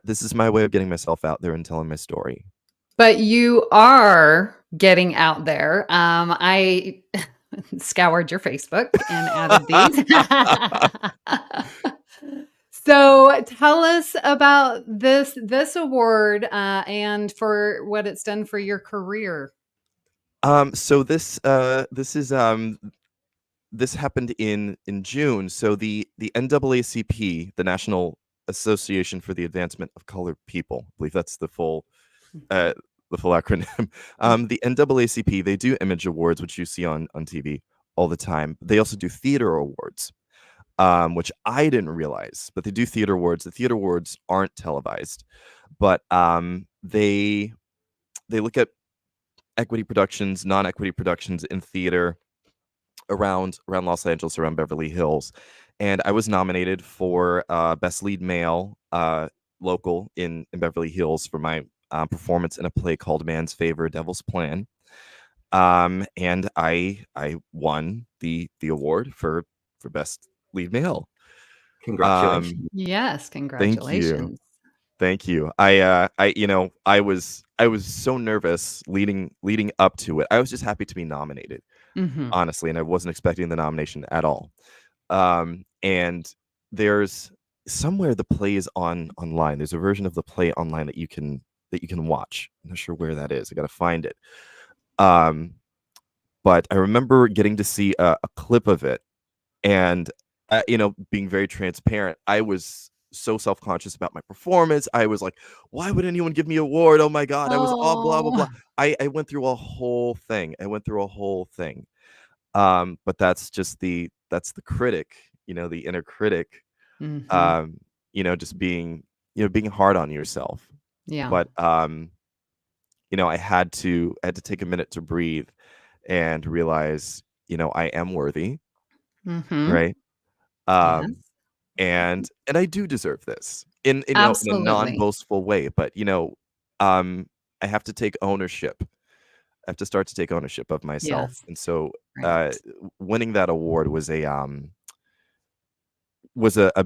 Speaker 4: this is my way of getting myself out there and telling my story.
Speaker 1: But you are getting out there. I scoured your Facebook and added these. So tell us about this award and for what it's done for your career.
Speaker 4: So this happened in June. So the NAACP, the National Association for the Advancement of Colored People, I believe that's the full acronym. The NAACP, they do image awards, which you see on TV all the time. They also do theater awards, which I didn't realize, but they do theater awards. The theater awards aren't televised, but they look at equity productions, non-equity productions in theater around Los Angeles, around Beverly Hills. And I was nominated for Best Lead Male local in Beverly Hills for my performance in a play called Man's Favor, Devil's Plan. And I won the award for Best Lead Male.
Speaker 2: Congratulations.
Speaker 1: Yes, congratulations.
Speaker 4: Thank you. I was so nervous leading up to it. I was just happy to be nominated, honestly, and I wasn't expecting the nomination at all. And there's somewhere the play is online. There's a version of the play online that you can watch. I'm not sure where that is. I got to find it. But I remember getting to see a clip of it, and being very transparent, I was so self-conscious about my performance. I was like, why would anyone give me an award? Oh my God. I was all blah, blah, blah. I went through a whole thing. But that's the critic, the inner critic, just being hard on yourself.
Speaker 1: Yeah.
Speaker 4: But, I had to take a minute to breathe and realize, I am worthy. Right.
Speaker 1: Yes.
Speaker 4: And I do deserve this in a non-boastful way, but I have to take ownership. I have to start to take ownership of myself.
Speaker 1: Yes.
Speaker 4: And so
Speaker 1: Right.
Speaker 4: winning that award was a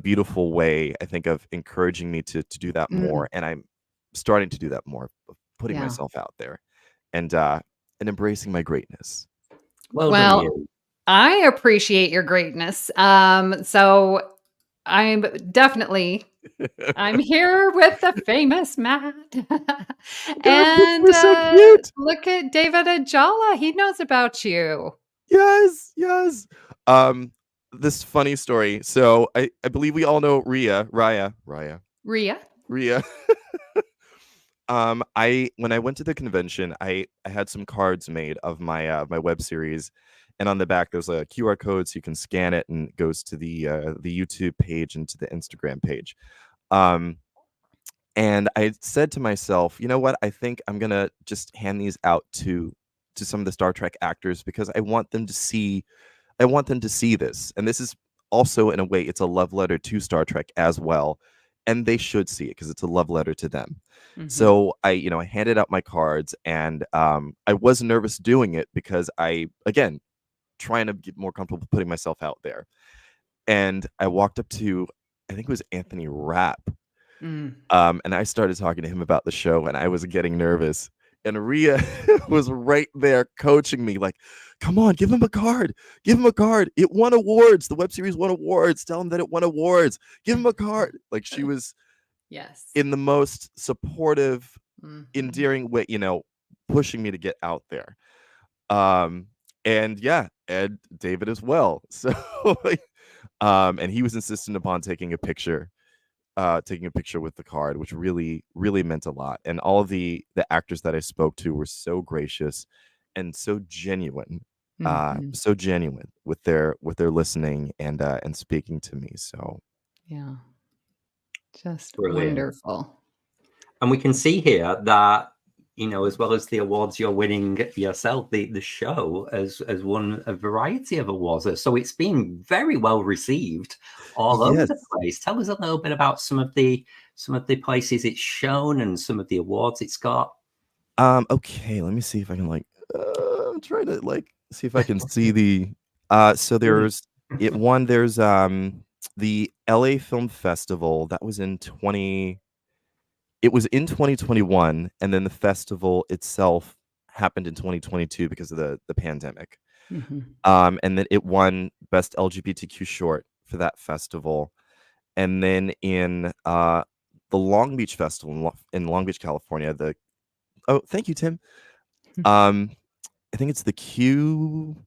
Speaker 4: beautiful way, I think, of encouraging me to do that more. And I'm starting to do that more, putting myself out there and embracing my greatness.
Speaker 2: Well done, you.
Speaker 1: I appreciate your greatness. So I'm definitely I'm here with the famous Matt. And
Speaker 4: we're so cute.
Speaker 1: Look at David Ajala. He knows about you.
Speaker 4: Yes. This funny story. So I believe we all know Rhea. When I went to the convention, I had some cards made of my my web series, and on the back there's a QR code so you can scan it, and it goes to the YouTube page and to the Instagram page. And I said to myself, you know what? I think I'm gonna just hand these out to some of the Star Trek actors, because I want them to see this. And this is also, in a way, it's a love letter to Star Trek as well. And they should see it because it's a love letter to them. So I handed out my cards, and I was nervous doing it because again, trying to get more comfortable putting myself out there. And I walked up to I think it was Anthony Rapp.
Speaker 1: Mm.
Speaker 4: And I started talking to him about the show, and I was getting nervous. And Rhea was right there coaching me, like, come on, give him a card. Give him a card. It won awards. The web series won awards. Tell him that it won awards. Give him a card. Like, she was
Speaker 1: Yes.
Speaker 4: in the most supportive,
Speaker 1: Mhm.
Speaker 4: endearing way, pushing me to get out there. And yeah, Ed David as well. So and he was insistent upon taking a picture with the card, which really, really meant a lot. And all of the actors that I spoke to were so gracious and so genuine,
Speaker 1: Mhm.
Speaker 4: with their listening and speaking to me. So
Speaker 1: Yeah. Just
Speaker 2: Brilliant.
Speaker 1: wonderful.
Speaker 2: And we can see here that, as well as the awards you're winning yourself, the show has won a variety of awards. So it's been very well received all over the place. Tell us a little bit about some of the places it's shown and some of the awards it's got.
Speaker 4: Okay, let me see if I can I'm trying to see if I can see the so there's the LA Film Festival that was in 2021, and then the festival itself happened in 2022 because of the pandemic.
Speaker 1: Mhm.
Speaker 4: And then it won Best LGBTQ Short for that festival. And then in the Long Beach Festival in Long Beach, California, thank you, Tim. I think it's the Q.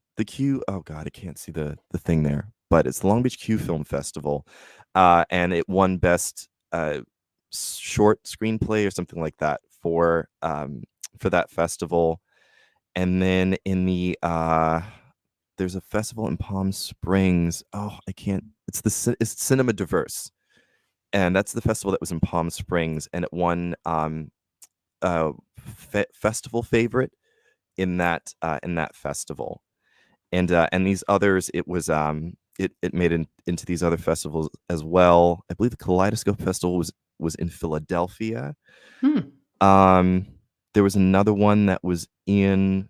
Speaker 4: Oh God, I can't see the thing there, but it's the Long Beach Q Film Festival, and it won Best Short Screenplay or something like that for that festival. And then in the there's a festival in Palm Springs. Oh, I can't. It's Cinema Diverse, and that's the festival that was in Palm Springs, and it won festival favorite in that festival. And these others, it was it made into these other festivals as well. I believe the Kaleidoscope Festival was in Philadelphia. There was another one that was in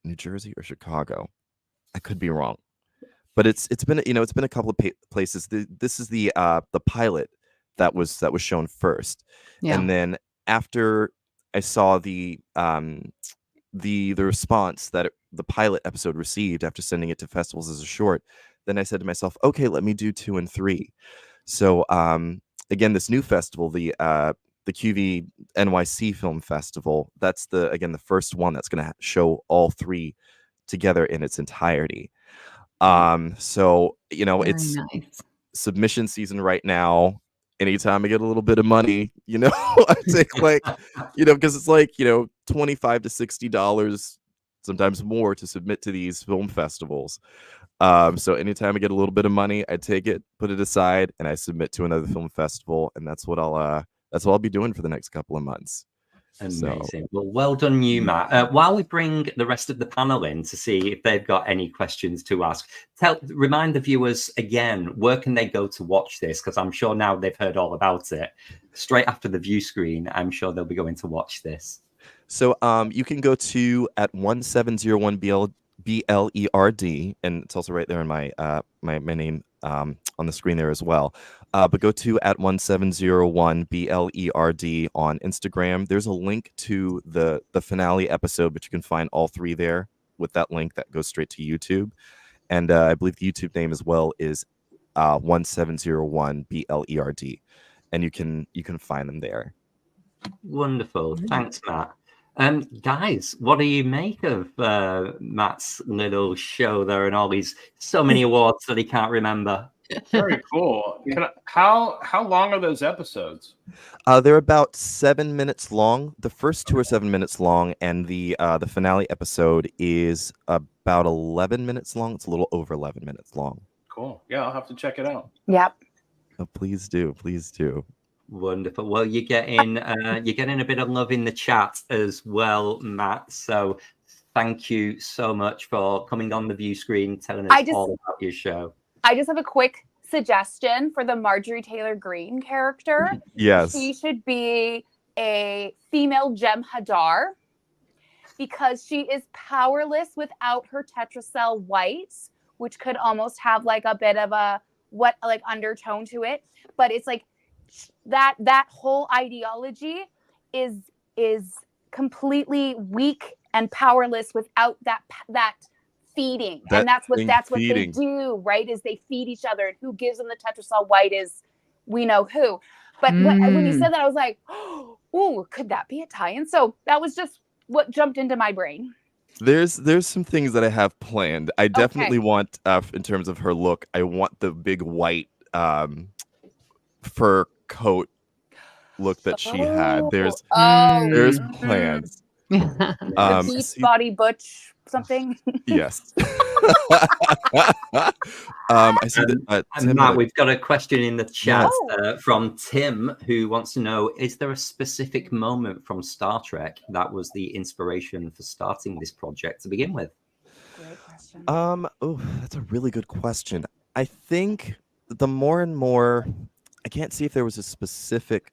Speaker 4: New Jersey or Chicago. I could be wrong, but it's been a couple of places. This is the pilot that was shown first,
Speaker 1: Yeah.
Speaker 4: and then after I saw the response that the pilot episode received after sending it to festivals as a short, then I said to myself, okay, let me do 2 and 3. So again, this new festival, the QV NYC Film Festival, that's the first one that's going to show all 3 together in its entirety. So
Speaker 1: Very
Speaker 4: it's
Speaker 1: nice.
Speaker 4: submission season right now. Anytime I get a little bit of money, I take because it's $25 to $60, sometimes more, to submit to these film festivals. So anytime I get a little bit of money, I take it, put it aside, and I submit to another film festival, and that's what I'll be doing for the next couple of months.
Speaker 2: Amazing. Well done you, Matt. While we bring the rest of the panel in to see if they've got any questions to ask, remind the viewers again, where can they go to watch this? Because I'm sure now they've heard all about it. Straight after the view screen, I'm sure they'll be going to watch this.
Speaker 4: So you can go to at 1701 BLERD, and it's also right there in my my name on the screen there as well. But go to at 1701 BLERD on Instagram. There's a link to the finale episode, but you can find all 3 there with that link that goes straight to YouTube. And I believe the YouTube name as well is 1701 BLERD, and you can find them there.
Speaker 2: Wonderful. Thanks, Matt. Guys, what do you make of Matt's little show there and all these so many awards that he can't remember?
Speaker 6: Very cool. How long are those episodes?
Speaker 4: They're about 7 minutes long. The first 2 are 7 minutes long, and the finale episode is about 11 minutes long. It's a little over 11 minutes long.
Speaker 6: Cool. Yeah, I'll have to check it out.
Speaker 3: Yep.
Speaker 4: Oh, please do. Please do.
Speaker 2: Wonderful. Well, you're getting a bit of love in the chat as well, Matt. So thank you so much for coming on the view screen, telling us all about your show.
Speaker 3: I just have a quick suggestion for the Marjorie Taylor Greene character.
Speaker 4: Yes.
Speaker 3: She should be a female Jem'Hadar because she is powerless without her tetracell white, which could almost have like a bit of a what like undertone to it, but it's like that whole ideology is completely weak and powerless without that feeding. And that's what they do, right? Is they feed each other, and who gives them the Tetrasol white is we know who. But when you said that, I was like, oh, could that be a tie-in? So that was just what jumped into my brain.
Speaker 4: There's some things that I have planned. I definitely want, in terms of her look, I want the big white fur coat look that she had. There's plans.
Speaker 3: Beachbody Butch something.
Speaker 4: Yes. I see that.
Speaker 2: And Matt, we've got a question in the chat from Tim, who wants to know: is there a specific moment from Star Trek that was the inspiration for starting this project to begin with?
Speaker 3: Great question.
Speaker 4: That's a really good question. I think the more and more, I can't see if there was a specific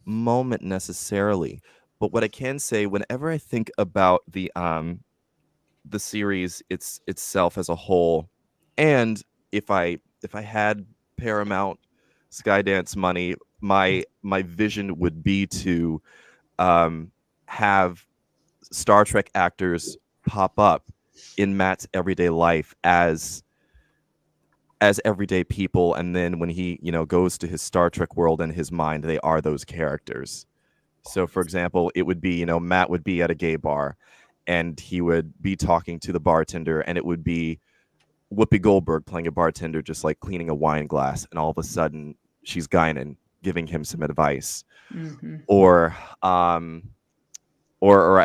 Speaker 4: moment necessarily, but what I can say, whenever I think about the series itself as a whole, and if I had Paramount Skydance money, my vision would be to have Star Trek actors pop up in Matt's everyday life as everyday people, and then when he goes to his Star Trek world in his mind, they are those characters. So for example, it would be Matt would be at a gay bar and he would be talking to the bartender, and it would be Whoopi Goldberg playing a bartender, just like cleaning a wine glass, and all of a sudden she's Guinan giving him some advice. Or I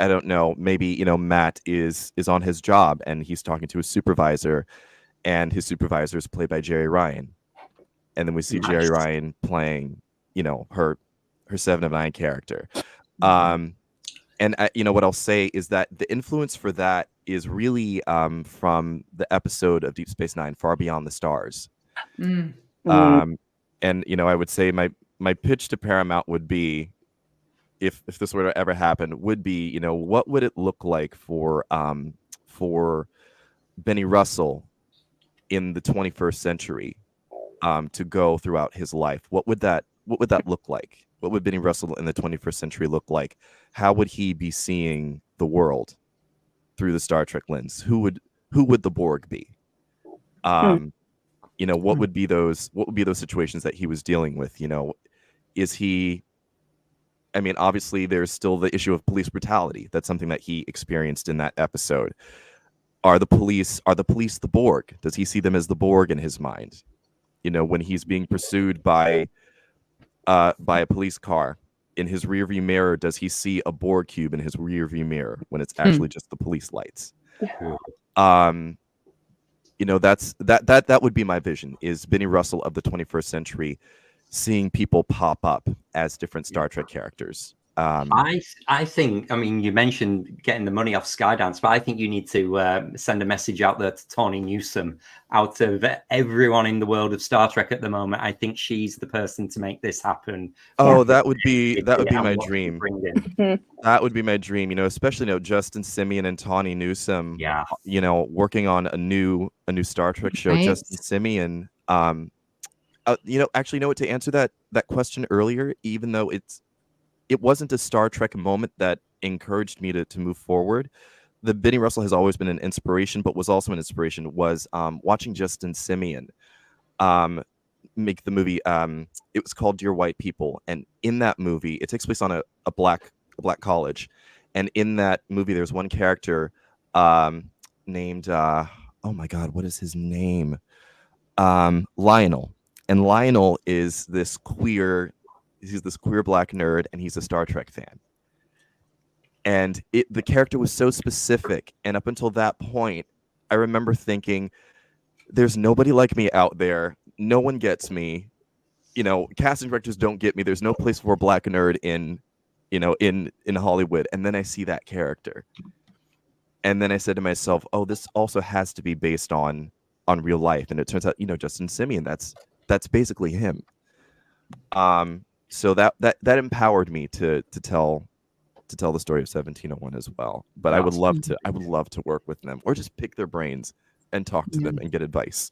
Speaker 4: don't know, maybe Matt is on his job and he's talking to his supervisor, and his supervisor is played by Jerry Ryan, and then we see Jerry Ryan playing her 7 of 9 character. And what I'll say is that the influence for that is really from the episode of Deep Space Nine, Far Beyond the Stars. And I would say my pitch to Paramount would be, if this were to ever happen, would be what would it look like for Benny Russell in the 21st century to go throughout his life? What would that look like? What would Benny Russell in the 21st century look like? How would he be seeing the world through the Star Trek lens? Who would the Borg be? What would be those situations that he was dealing with? Is he? I mean, obviously, there's still the issue of police brutality. That's something that he experienced in that episode. Are the police the Borg? Does he see them as the Borg in his mind? When he's being pursued by a police car, in his rearview mirror, does he see a Borg cube in his rearview mirror when it's actually just the police lights? That would be my vision, is Benny Russell of the 21st century seeing people pop up as different Star Trek characters.
Speaker 2: I think, you mentioned getting the money off Skydance, but I think you need to send a message out there to Tawny Newsome. Out of everyone in the world of Star Trek at the moment, I think she's the person to make this happen.
Speaker 4: Oh, that would be my dream. That would be my dream. Especially Justin Simeon and Tawny Newsome.
Speaker 2: Yeah.
Speaker 4: Working on a new Star Trek show.
Speaker 1: Right.
Speaker 4: Justin Simeon. Actually, to answer that question earlier, even though it wasn't a Star Trek moment that encouraged me to move forward. The Benny Russell has always been an inspiration, but was also an inspiration was watching Justin Simeon make the movie. It was called Dear White People, and in that movie, it takes place on a black college, and in that movie, there's one character named oh my God, what is his name? Lionel, and Lionel is this queer. He's this queer black nerd, and he's a Star Trek fan. And the character was so specific, and up until that point, I remember thinking, "There's nobody like me out there. No one gets me. Casting directors don't get me. There's no place for a black nerd in Hollywood." And then I see that character, and then I said to myself, "Oh, this also has to be based on real life." And it turns out, Justin Simeon, that's basically him. So that empowered me to tell the story of 1701 as well. But I would love to work with them, or just pick their brains and talk to them and get advice.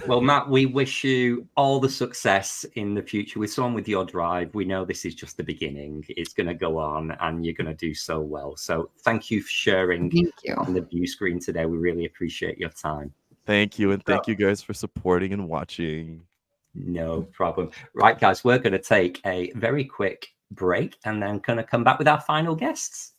Speaker 2: Well, Matt, we wish you all the success in the future with Someone With Your Drive. We know this is just the beginning. It's going to go on and you're going to do so well. So thank you for sharing on the view screen today. We really appreciate your time.
Speaker 4: Thank you. And thank you guys for supporting and watching.
Speaker 2: No problem. Right, guys, we're going to take a very quick break and then going to come back with our final guests.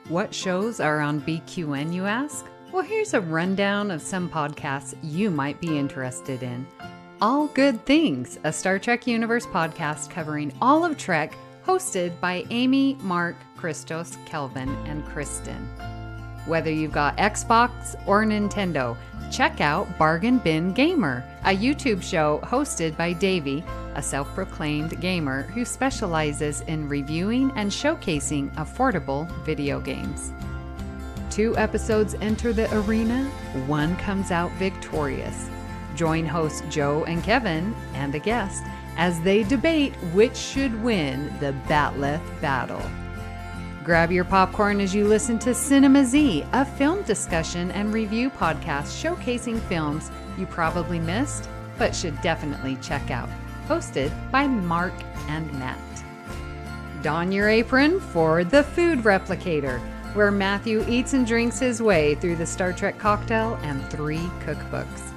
Speaker 1: What shows are on BQN, you ask? Well, here's a rundown of some podcasts you might be interested in. All Good Things, a Star Trek Universe podcast covering all of Trek, hosted by Amy, Mark, Christos, Kelvin, and Kristin. Whether you've got Xbox or Nintendo, check out Bargain Bin Gamer, a YouTube show hosted by Davey, a self-proclaimed gamer who specializes in reviewing and showcasing affordable video games. 2 episodes enter the arena, 1 comes out victorious. Join hosts Joe and Kevin and a guest as they debate which should win the Batleth battle. Grab your popcorn as you listen to Cinema Z, a film discussion and review podcast showcasing films you probably missed but should definitely check out. Hosted by Mark and Matt. Don your apron for The Food Replicator, where Matthew eats and drinks his way through the Star Trek cocktail and 3 cookbooks.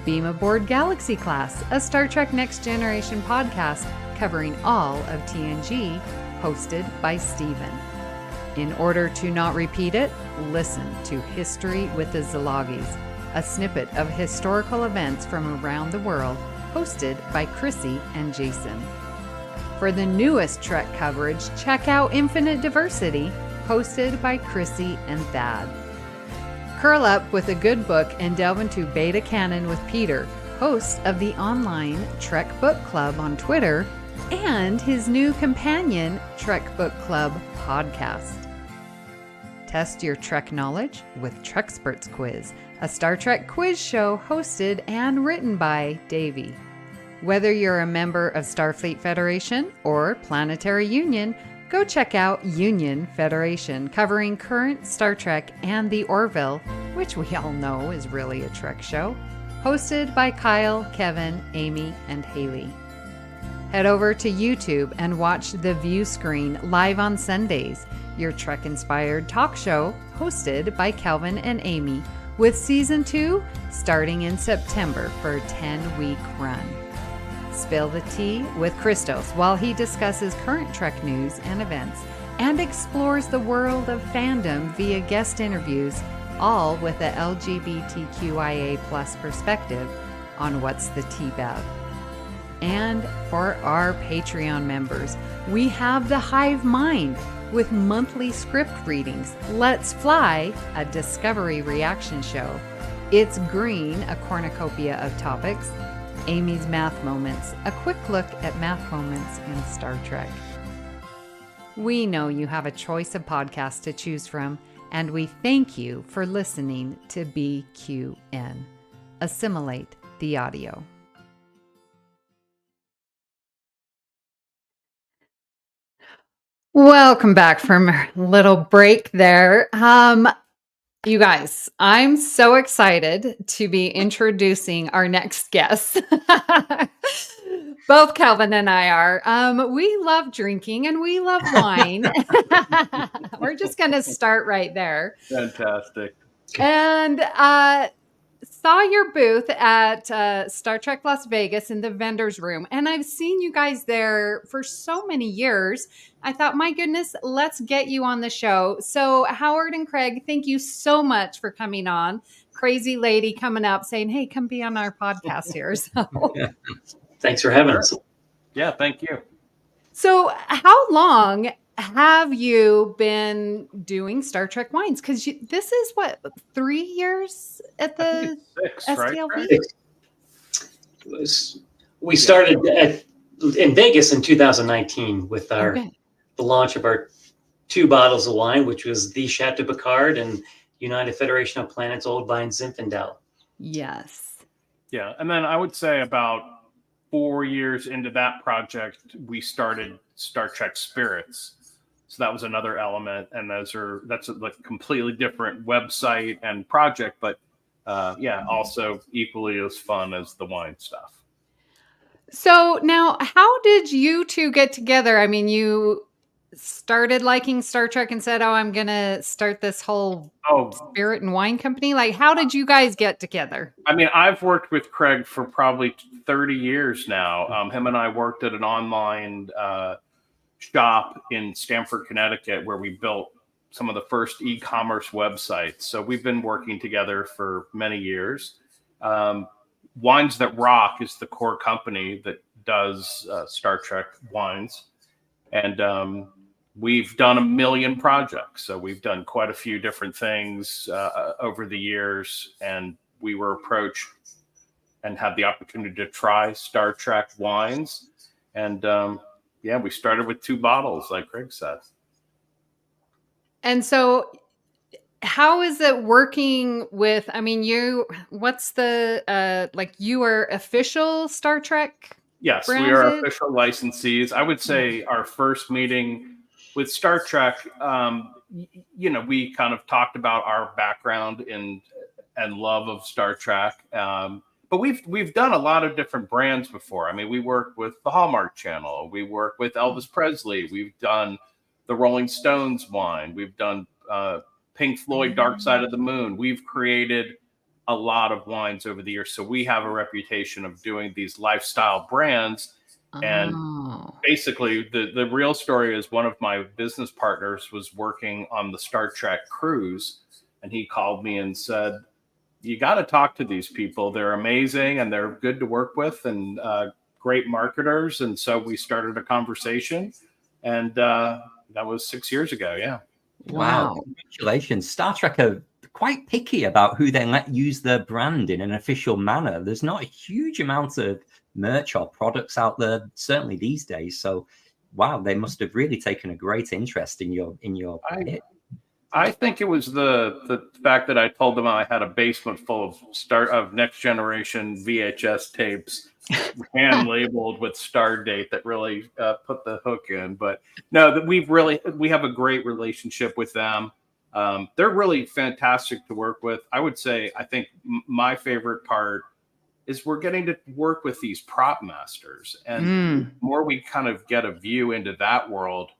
Speaker 1: Beam Aboard Galaxy Class, a Star Trek Next Generation podcast covering all of TNG, hosted by Steven. In order to not repeat it, listen to History with the Zalagis, a snippet of historical events from around the world, hosted by Chrissy and Jason. For the newest Trek coverage, check out Infinite Diversity, hosted by Chrissy and Thad. Curl up with a good book and delve into Beta Canon with Peter, host of the online Trek Book Club on Twitter, and his new companion, Trek Book Club podcast. Test your Trek knowledge with Treksperts Quiz, a Star Trek quiz show hosted and written by Davey. Whether you're a member of Starfleet Federation or Planetary Union, go check out Union Federation, covering current Star Trek and the Orville, which we all know is really a Trek show, hosted by Kyle, Kevin, Amy, and Haley. Head over to YouTube and watch the Viewscreen live on Sundays, your Trek-inspired talk show hosted by Kelvin and Amy, with Season 2 starting in September for a 10-week run. Spill the tea with Christos while he discusses current Trek news and events and explores the world of fandom via guest interviews, all with a LGBTQIA+ perspective on What's the Tea-Bev. And for our Patreon members, we have the Hive Mind with monthly script readings, Let's Fly, a Discovery reaction show, It's Green, a cornucopia of topics, Amy's Math Moments, a quick look at math moments in Star Trek. We know you have a choice of podcasts to choose from, and we thank you for listening to BQN. Assimilate the audio. Welcome back from a little break there. You guys, I'm so excited to be introducing our next guest. Both Kelvin and I are. We love drinking and we love wine. We're just going to start right there.
Speaker 6: Fantastic.
Speaker 1: And saw your booth at Star Trek Las Vegas in the vendor's room. And I've seen you guys there for so many years. I thought, my goodness, let's get you on the show. So Howard and Craig, thank you so much for coming on. Crazy lady coming up saying, hey, come be on our podcast here. So
Speaker 5: Thanks for having us.
Speaker 6: Yeah, thank you.
Speaker 1: So how long have you been doing Star Trek wines? Because this is what, 3 years at the
Speaker 6: 6,
Speaker 1: STLV?
Speaker 6: Right?
Speaker 5: We started in Vegas in 2019 with the launch of our 2 bottles of wine, which was the Chateau Picard and United Federation of Planets Old Vine Zinfandel.
Speaker 1: Yes.
Speaker 6: Yeah, and then I would say about 4 years into that project, we started Star Trek Spirits, So that was another element. And that's a completely different website and project, but also equally as fun as the wine stuff.
Speaker 1: So now, how did you two get together? I mean, you started liking Star Trek and said, "Oh, I'm gonna start this whole spirit and wine company." Like, how did you guys get together?
Speaker 6: I mean, I've worked with Craig for probably 30 years now. Him and I worked at an online shop in Stamford, Connecticut, where we built some of the first e-commerce websites. So we've been working together for many years. Wines That Rock is the core company that does Star Trek wines. And we've done a million projects. So we've done quite a few different things over the years. And we were approached and had the opportunity to try Star Trek wines. And we started with 2 bottles, like Craig said.
Speaker 1: And so, how is it working with? I mean, what's the you are official Star Trek?
Speaker 6: Yes,
Speaker 1: branded?
Speaker 6: We are official licensees. I would say our first meeting with Star Trek, we kind of talked about our background and love of Star Trek. But we've done a lot of different brands before. I mean, we worked with the Hallmark Channel. We worked with Elvis Presley. We've done the Rolling Stones wine. We've done Pink Floyd, Dark Side of the Moon. We've created a lot of wines over the years. So we have a reputation of doing these lifestyle brands. And basically, the real story is one of my business partners was working on the Star Trek cruise. And he called me and said, "You got to talk to these people. They're amazing and they're good to work with and great marketers." And so we started a conversation. And that was 6 years ago. Yeah.
Speaker 2: Wow. Congratulations. Star Trek are quite picky about who they let use their brand in an official manner. There's not a huge amount of merch or products out there, certainly these days. So, wow, they must have really taken a great interest in your hit.
Speaker 6: I think it was the fact that I told them I had a basement full of next generation VHS tapes, hand labeled with Stardate, that really put the hook in. But no, that we have a great relationship with them. They're really fantastic to work with. I would say, I think my favorite part is we're getting to work with these prop masters, and the more we kind of get a view into that world,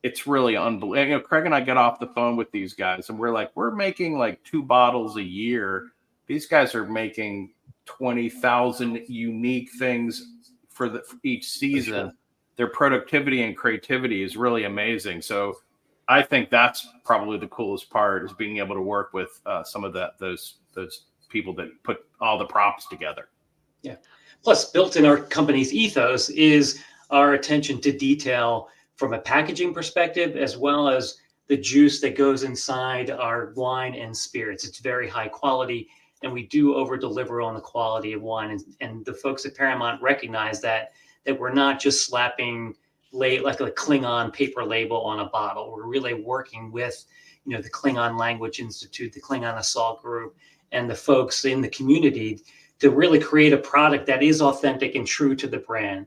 Speaker 6: it's really unbelievable. Craig and I get off the phone with these guys and we're like, we're making like 2 bottles a year. These guys are making 20,000 unique things for each season. Sure. Their productivity and creativity is really amazing. So I think that's probably the coolest part, is being able to work with some of those people that put all the props together.
Speaker 5: Yeah. Plus, built in our company's ethos is our attention to detail from a packaging perspective, as well as the juice that goes inside our wine and spirits. It's very high quality, and we do over deliver on the quality of wine. And the folks at Paramount recognize that we're not just slapping like a Klingon paper label on a bottle. We're really working with, the Klingon Language Institute, the Klingon Assault Group, and the folks in the community to really create a product that is authentic and true to the brand.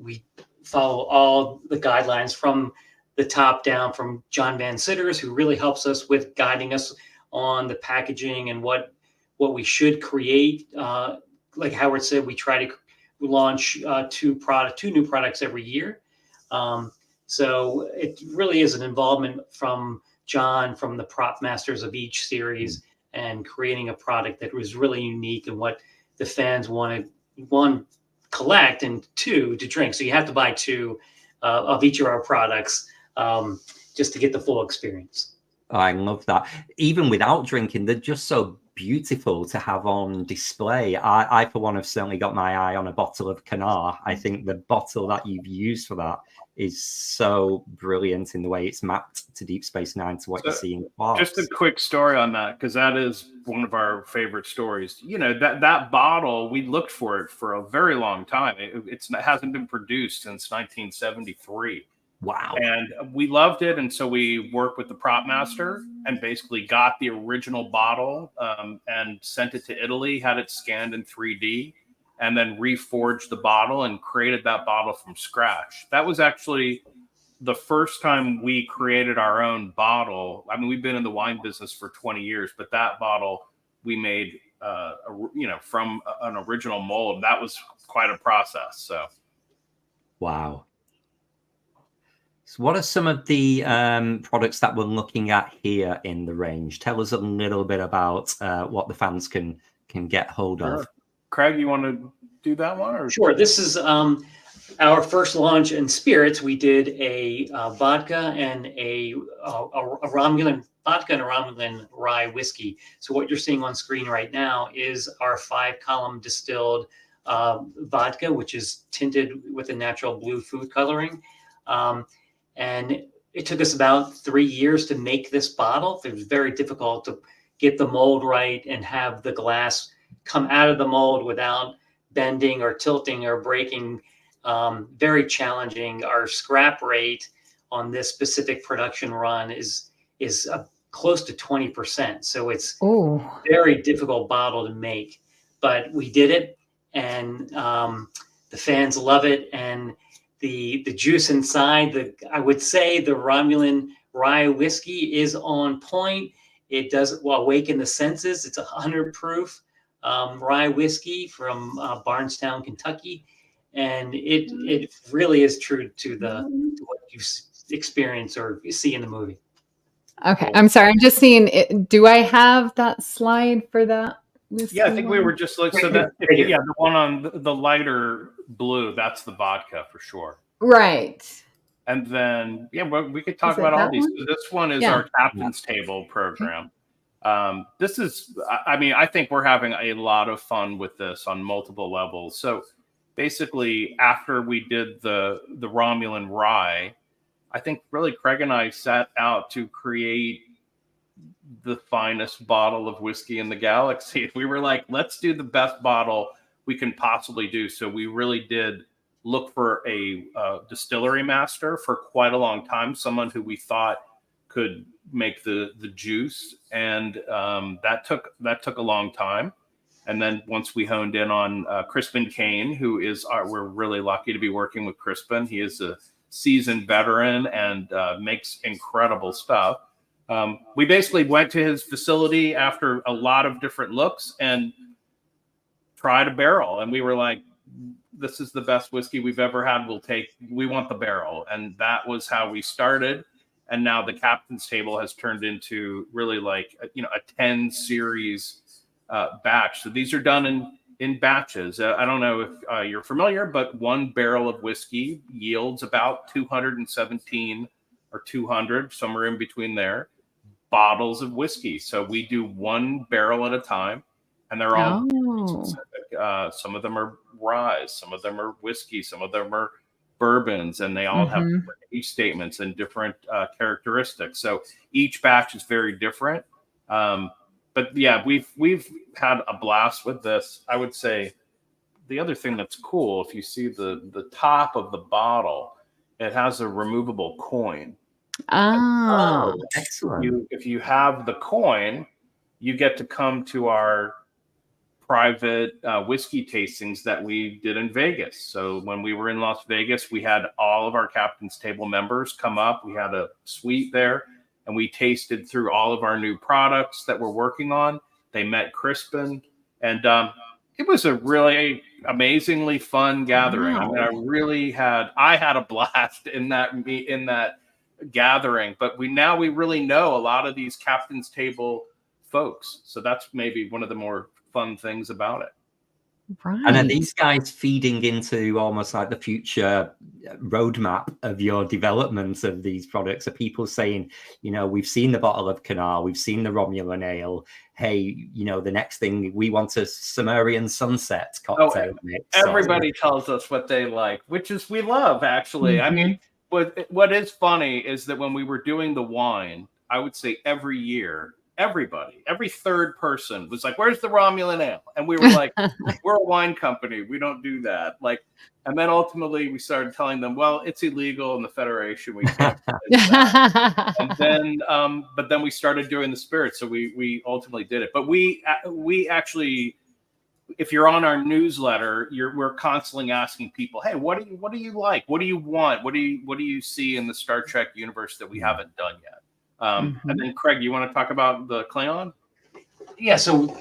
Speaker 5: We follow all the guidelines from the top down, from John Van Sitters, who really helps us with guiding us on the packaging and what we should create. Like Howard said, we try to launch 2 new products every year. So it really is an involvement from John, from the prop masters of each series, and creating a product that was really unique and what the fans wanted. 1, collect, and 2, to drink. So you have to buy 2 of each of our products just to get the full experience.
Speaker 2: I love that. Even without drinking, they're just so beautiful to have on display. I for one, have certainly got my eye on a bottle of Canar. I think the bottle that you've used for that is so brilliant in the way it's mapped to Deep Space Nine, to what you see in Quartz.
Speaker 6: Just a quick story on that, because that is one of our favorite stories. That bottle, we looked for it for a very long time. It hasn't been produced since 1973.
Speaker 2: Wow.
Speaker 6: And we loved it. And so we worked with the prop master and basically got the original bottle and sent it to Italy, had it scanned in 3D, and then reforged the bottle and created that bottle from scratch. That was actually the first time we created our own bottle. I mean, we've been in the wine business for 20 years, but that bottle we made, from an original mold. That was quite a process. So,
Speaker 2: Wow. So what are some of the products that we're looking at here in the range? Tell us a little bit about what the fans can get hold of.
Speaker 6: Craig, you want to do that one? Or?
Speaker 5: Sure. This is our first launch in spirits. We did a vodka and a Romulan vodka and a Romulan rye whiskey. So what you're seeing on screen right now is our 5-column distilled vodka, which is tinted with a natural blue food coloring. And it took us about 3 years to make this bottle. It was very difficult to get the mold right and have the glass come out of the mold without bending or tilting or breaking. Very challenging. Our scrap rate on this specific production run is close to 20%. So it's a very difficult bottle to make, but we did it, and the fans love it. And the juice inside, I would say the Romulan rye whiskey is on point. It does awaken the senses. It's 100 proof rye whiskey from Barnstown, Kentucky. And it really is true to what you experience or you see in the movie.
Speaker 1: Okay, I'm sorry. I'm just seeing it. Do I have that slide for that?
Speaker 6: Yeah, I think we were just looking. So that the one on the lighter blue, that's the vodka for sure.
Speaker 1: Right.
Speaker 6: And then we could talk about all these. So this one is our Captain's Table program. This is, I mean, I think we're having a lot of fun with this on multiple levels. So basically, after we did the Romulan rye, I think really Craig and I set out to create the finest bottle of whiskey in the galaxy. We were like, let's do the best bottle we can possibly do. So we really did look for a distillery master for quite a long time, someone who we thought could make the juice, and that took a long time. And then once we honed in on Crispin Kane, who is we're really lucky to be working with Crispin. He is a seasoned veteran and makes incredible stuff. We basically went to his facility after a lot of different looks and tried a barrel. And we were like, this is the best whiskey we've ever had. We want the barrel. And that was how we started. And now the Captain's Table has turned into really like, a 10 series batch. So these are done in batches. I don't know if you're familiar, but one barrel of whiskey yields about 217 or 200, somewhere in between there, bottles of whiskey. So we do one barrel at a time, and they're all specific. Some of them are rye, some of them are whiskey, some of them are bourbons, and they all have different age statements and different characteristics. So each batch is very different. But yeah, we've had a blast with this. I would say the other thing that's cool, if you see the top of the bottle, it has a removable coin.
Speaker 2: Oh, excellent.
Speaker 6: If you have the coin, you get to come to our private whiskey tastings that we did in Vegas. So when we were in Las Vegas, we had all of our Captain's Table members come up. We had a suite there, and we tasted through all of our new products that we're working on. They met Crispin, and it was a really amazingly fun gathering. Wow. I mean, I had a blast in that gathering. But we really know a lot of these Captain's Table folks, so that's maybe one of the more fun things about it.
Speaker 1: Right.
Speaker 2: And are these guys feeding into almost like the future roadmap of your development of these products? Are people saying, we've seen the bottle of Canard, we've seen the Romulan ale. Hey, the next thing we want a Sumerian sunset cocktail mix.
Speaker 6: Everybody tells us what they like, which is we love, actually. Mm-hmm. I mean, what is funny is that when we were doing the wine, I would say every year, every third person was like, where's the Romulan ale? And we were like, we're a wine company, we don't do that. Like, and then ultimately we started telling them, well, it's illegal in the Federation, we can't do that. And then but then we started doing the spirits, so we ultimately did it. But we actually if you're on our newsletter, we're constantly asking people, hey, what do you like? What do you want? What do you see in the Star Trek universe that we haven't done yet? And then Craig, you want to talk about the Klingon?
Speaker 5: Yeah. So,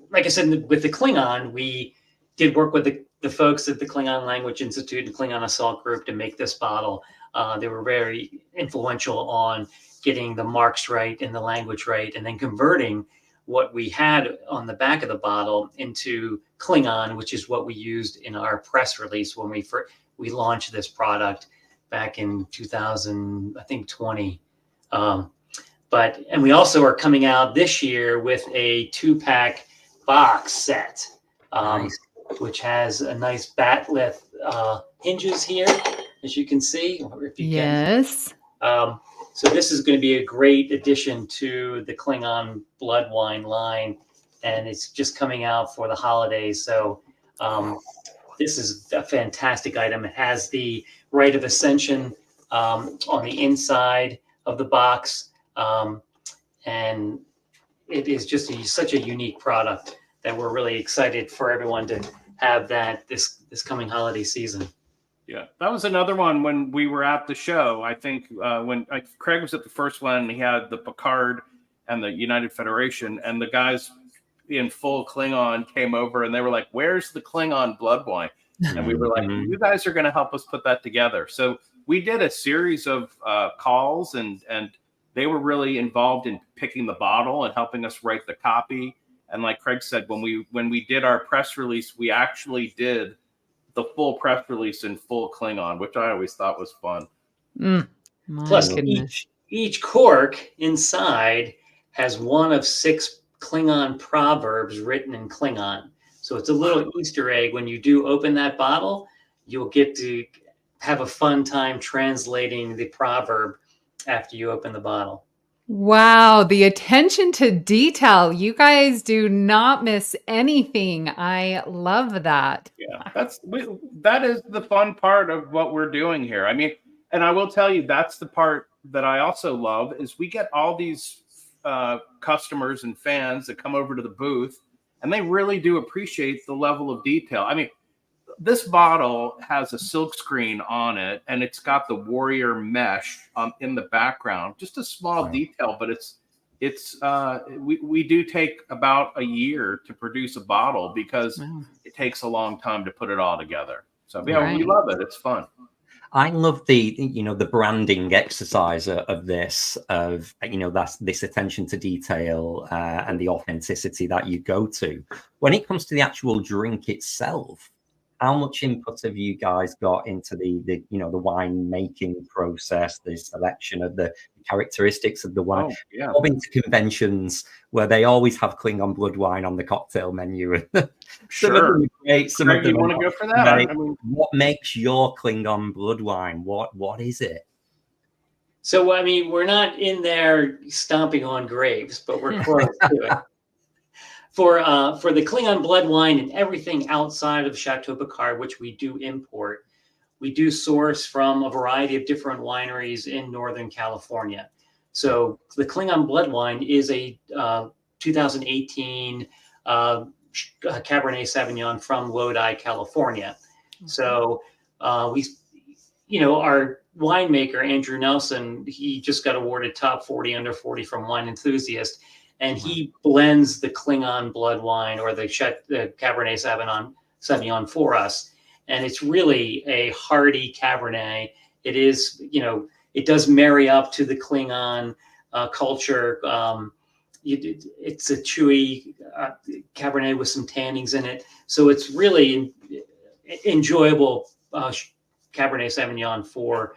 Speaker 5: like I said, with the Klingon, we did work with the folks at the Klingon Language Institute and Klingon Assault Group to make this bottle. They were very influential on getting the marks right and the language right, and then converting what we had on the back of the bottle into Klingon, which is what we used in our press release when we launched this product back in 2020. And we also are coming out this year with a 2-pack box set, nice. Which has a nice batlith hinges here, as you can see. If you
Speaker 1: yes.
Speaker 5: can. So this is going to be a great addition to the Klingon blood wine line, and it's just coming out for the holidays. So this is a fantastic item. It has the Rite of Ascension on the inside of the box, and it is just such a unique product that we're really excited for everyone to have that this coming holiday season.
Speaker 6: Yeah, that was another one when we were at the show. I think when Craig was at the first one, and he had the Picard and the United Federation, and the guys in full Klingon came over, and they were like, "Where's the Klingon blood wine?" And we were like, "You guys are going to help us put that together." So we did a series of calls, and they were really involved in picking the bottle and helping us write the copy. And like Craig said, when we did our press release, we actually did the full press release in full Klingon, which I always thought was fun.
Speaker 5: Plus, each cork inside has one of 6 Klingon proverbs written in Klingon. So it's a little Easter egg. When you do open that bottle, you'll get to have a fun time translating the proverb after you open the bottle.
Speaker 1: Wow, the attention to detail. You guys do not miss anything. I love that.
Speaker 6: Yeah, that is the fun part of what we're doing here. I mean, and I will tell you, that's the part that I also love is we get all these customers and fans that come over to the booth, and they really do appreciate the level of detail. I mean, this bottle has a silk screen on it, and it's got the warrior mesh in the background. Just a small detail, but we do take about a year to produce a bottle because it takes a long time to put it all together. So yeah, we love it. It's fun.
Speaker 2: I love the branding exercise of this, that's this attention to detail and the authenticity that you go to. When it comes to the actual drink itself, how much input have you guys got into the wine making process, the selection of the characteristics of the wine? I've been to conventions where they always have Klingon blood wine on the cocktail menu. Some of them are great. Some of them
Speaker 6: you want to go for that? I mean,
Speaker 2: what makes your Klingon blood wine? What is it?
Speaker 5: So I mean, we're not in there stomping on graves, but we're close to it. For the Klingon blood wine and everything outside of Chateau Picard, which we do import, we do source from a variety of different wineries in Northern California. So the Klingon blood wine is a 2018 Cabernet Sauvignon from Lodi, California. Okay. So our winemaker, Andrew Nelson, he just got awarded top 40 under 40 from Wine Enthusiast. And he blends the Klingon blood wine or the Cabernet Sauvignon for us. And it's really a hearty Cabernet. It is, it does marry up to the Klingon culture. It's a chewy Cabernet with some tannins in it. So it's really enjoyable Cabernet Sauvignon for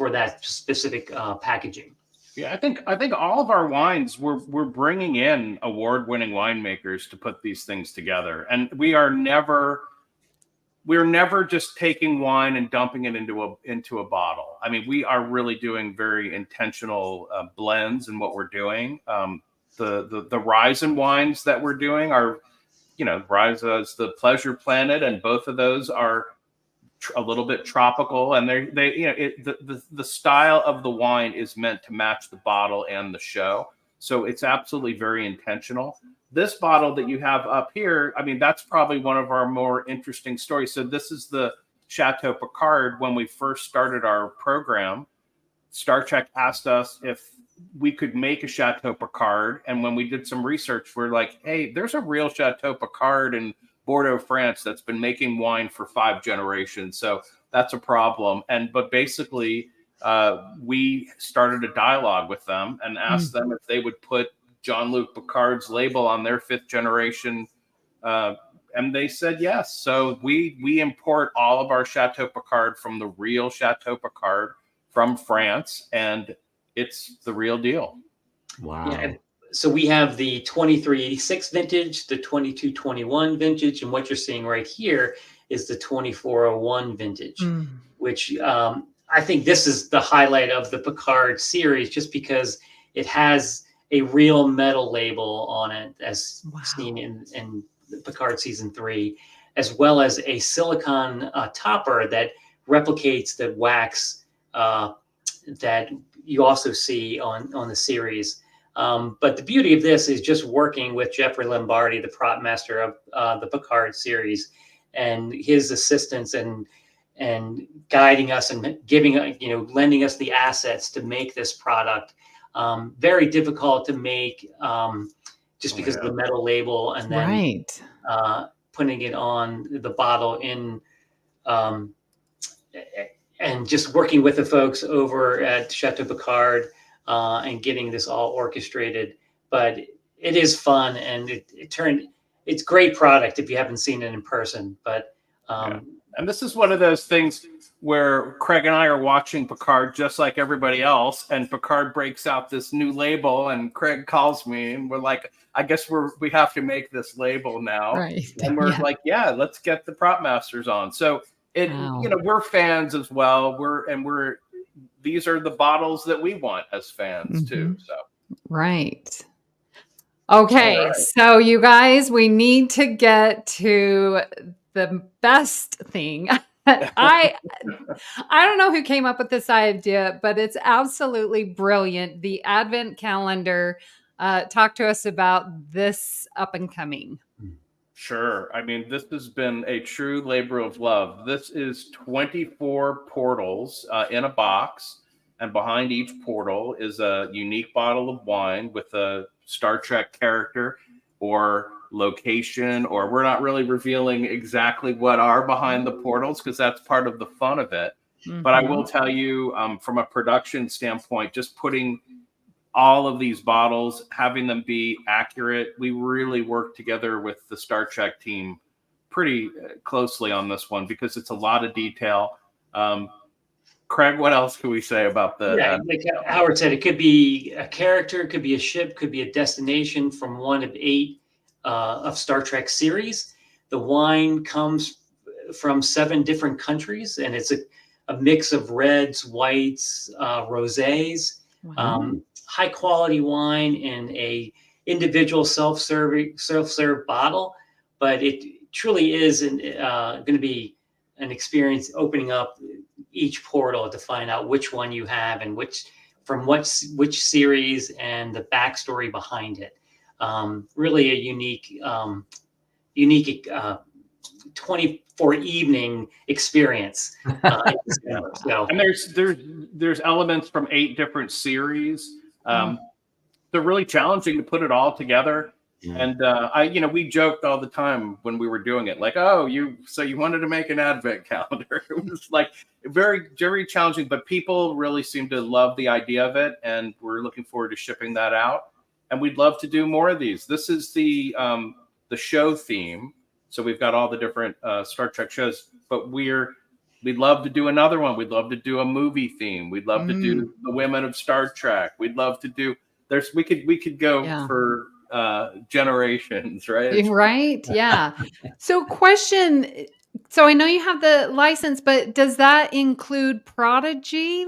Speaker 5: that specific packaging.
Speaker 6: Yeah, I think all of our wines we're bringing in award-winning winemakers to put these things together, and we're never just taking wine and dumping it into a bottle. I mean, we are really doing very intentional blends in what we're doing. The Ryzen wines that we're doing are, Ryza is the Pleasure Planet, and both of those are a little bit tropical, and the style of the wine is meant to match the bottle and the show, so it's absolutely very intentional. this bottle that you have up here, I mean, that's probably one of our more interesting stories. So this is the Chateau Picard. When we first started our program, Star Trek asked us if we could make a Chateau Picard. And when we did some research, we're like, hey, there's a real Chateau Picard in Bordeaux, France, that's been making wine for 5 generations. So that's a problem. But basically, we started a dialogue with them and asked them if they would put Jean-Luc Picard's label on their 5th generation. And they said yes. So we import all of our Chateau Picard from the real Chateau Picard from France, and it's the real deal.
Speaker 2: Wow.
Speaker 5: Yeah. So we have the 2386 vintage, the 2221 vintage, and what you're seeing right here is the 2401 vintage, which I think this is the highlight of the Picard series, just because it has a real metal label on it, as seen in Picard season 3, as well as a silicone topper that replicates the wax that you also see on the series. But the beauty of this is just working with Jeffrey Lombardi, the prop master of the Picard series, and his assistance and guiding us and giving, lending us the assets to make this product. Very difficult to make just because of the metal label, and then putting it on the bottle and just working with the folks over at Chateau Picard and getting this all orchestrated. But it is fun, and it's great product if you haven't seen it in person. But
Speaker 6: and this is one of those things where Craig and I are watching Picard just like everybody else, and Picard breaks out this new label, and Craig calls me, and we're like, I guess we have to make this label now.
Speaker 1: Right.
Speaker 6: And we're like, yeah, let's get the prop masters on. So we're fans as well. These are the bottles that we want as fans too. So
Speaker 1: right. Okay, so you guys, we need to get to the best thing. I don't know who came up with this idea, but it's absolutely brilliant. The Advent calendar. Talk to us about this up and coming.
Speaker 6: Sure. I mean, this has been a true labor of love. This is 24 portals in a box, and behind each portal is a unique bottle of wine with a Star Trek character or location, or we're not really revealing exactly what are behind the portals because that's part of the fun of it. But I will tell you, from a production standpoint, just putting all of these bottles, having them be accurate, we really work together with the Star Trek team pretty closely on this one because it's a lot of detail. Craig, what else can we say about the?
Speaker 5: Yeah, like Howard said, it could be a character, it could be a ship, could be a destination from one of 8 of Star Trek series. The wine comes from 7 different countries, and it's a mix of reds, whites, rosés. High quality wine in a individual self-serve bottle, but it truly is going to be an experience opening up each portal to find out which one you have and which series and the backstory behind it. Really a unique 24 evening experience.
Speaker 6: And there's elements from 8 different series. They're really challenging to put it all together. And we joked all the time when we were doing it, like, oh, you wanted to make an Advent calendar. It was like very, very challenging, but people really seem to love the idea of it, and we're looking forward to shipping that out. And we'd love to do more of these. This is the show theme, so we've got all the different Star Trek shows, but we'd love to do another one. We'd love to do a movie theme. We'd love to do the women of Star Trek. We'd love to do. We could go for generations, right?
Speaker 1: Right. Yeah. So question. So I know you have the license, but does that include Prodigy?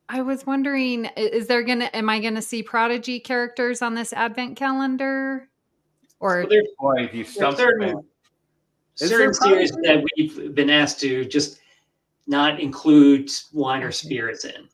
Speaker 1: I was wondering, am I gonna see Prodigy characters on this Advent calendar? Or
Speaker 5: certain series that we've been asked to just not include wine or spirits in.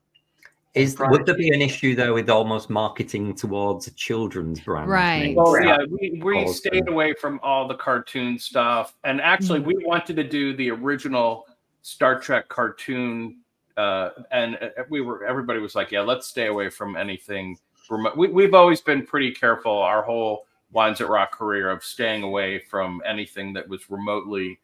Speaker 2: Would there be an issue though with almost marketing towards a children's brand?
Speaker 1: Right.
Speaker 6: Well, yeah, we stayed away from all the cartoon stuff, and actually, we wanted to do the original Star Trek cartoon, and everybody was like, "Yeah, let's stay away from anything remote." We've always been pretty careful our whole Wines at Rock career of staying away from anything that was remotely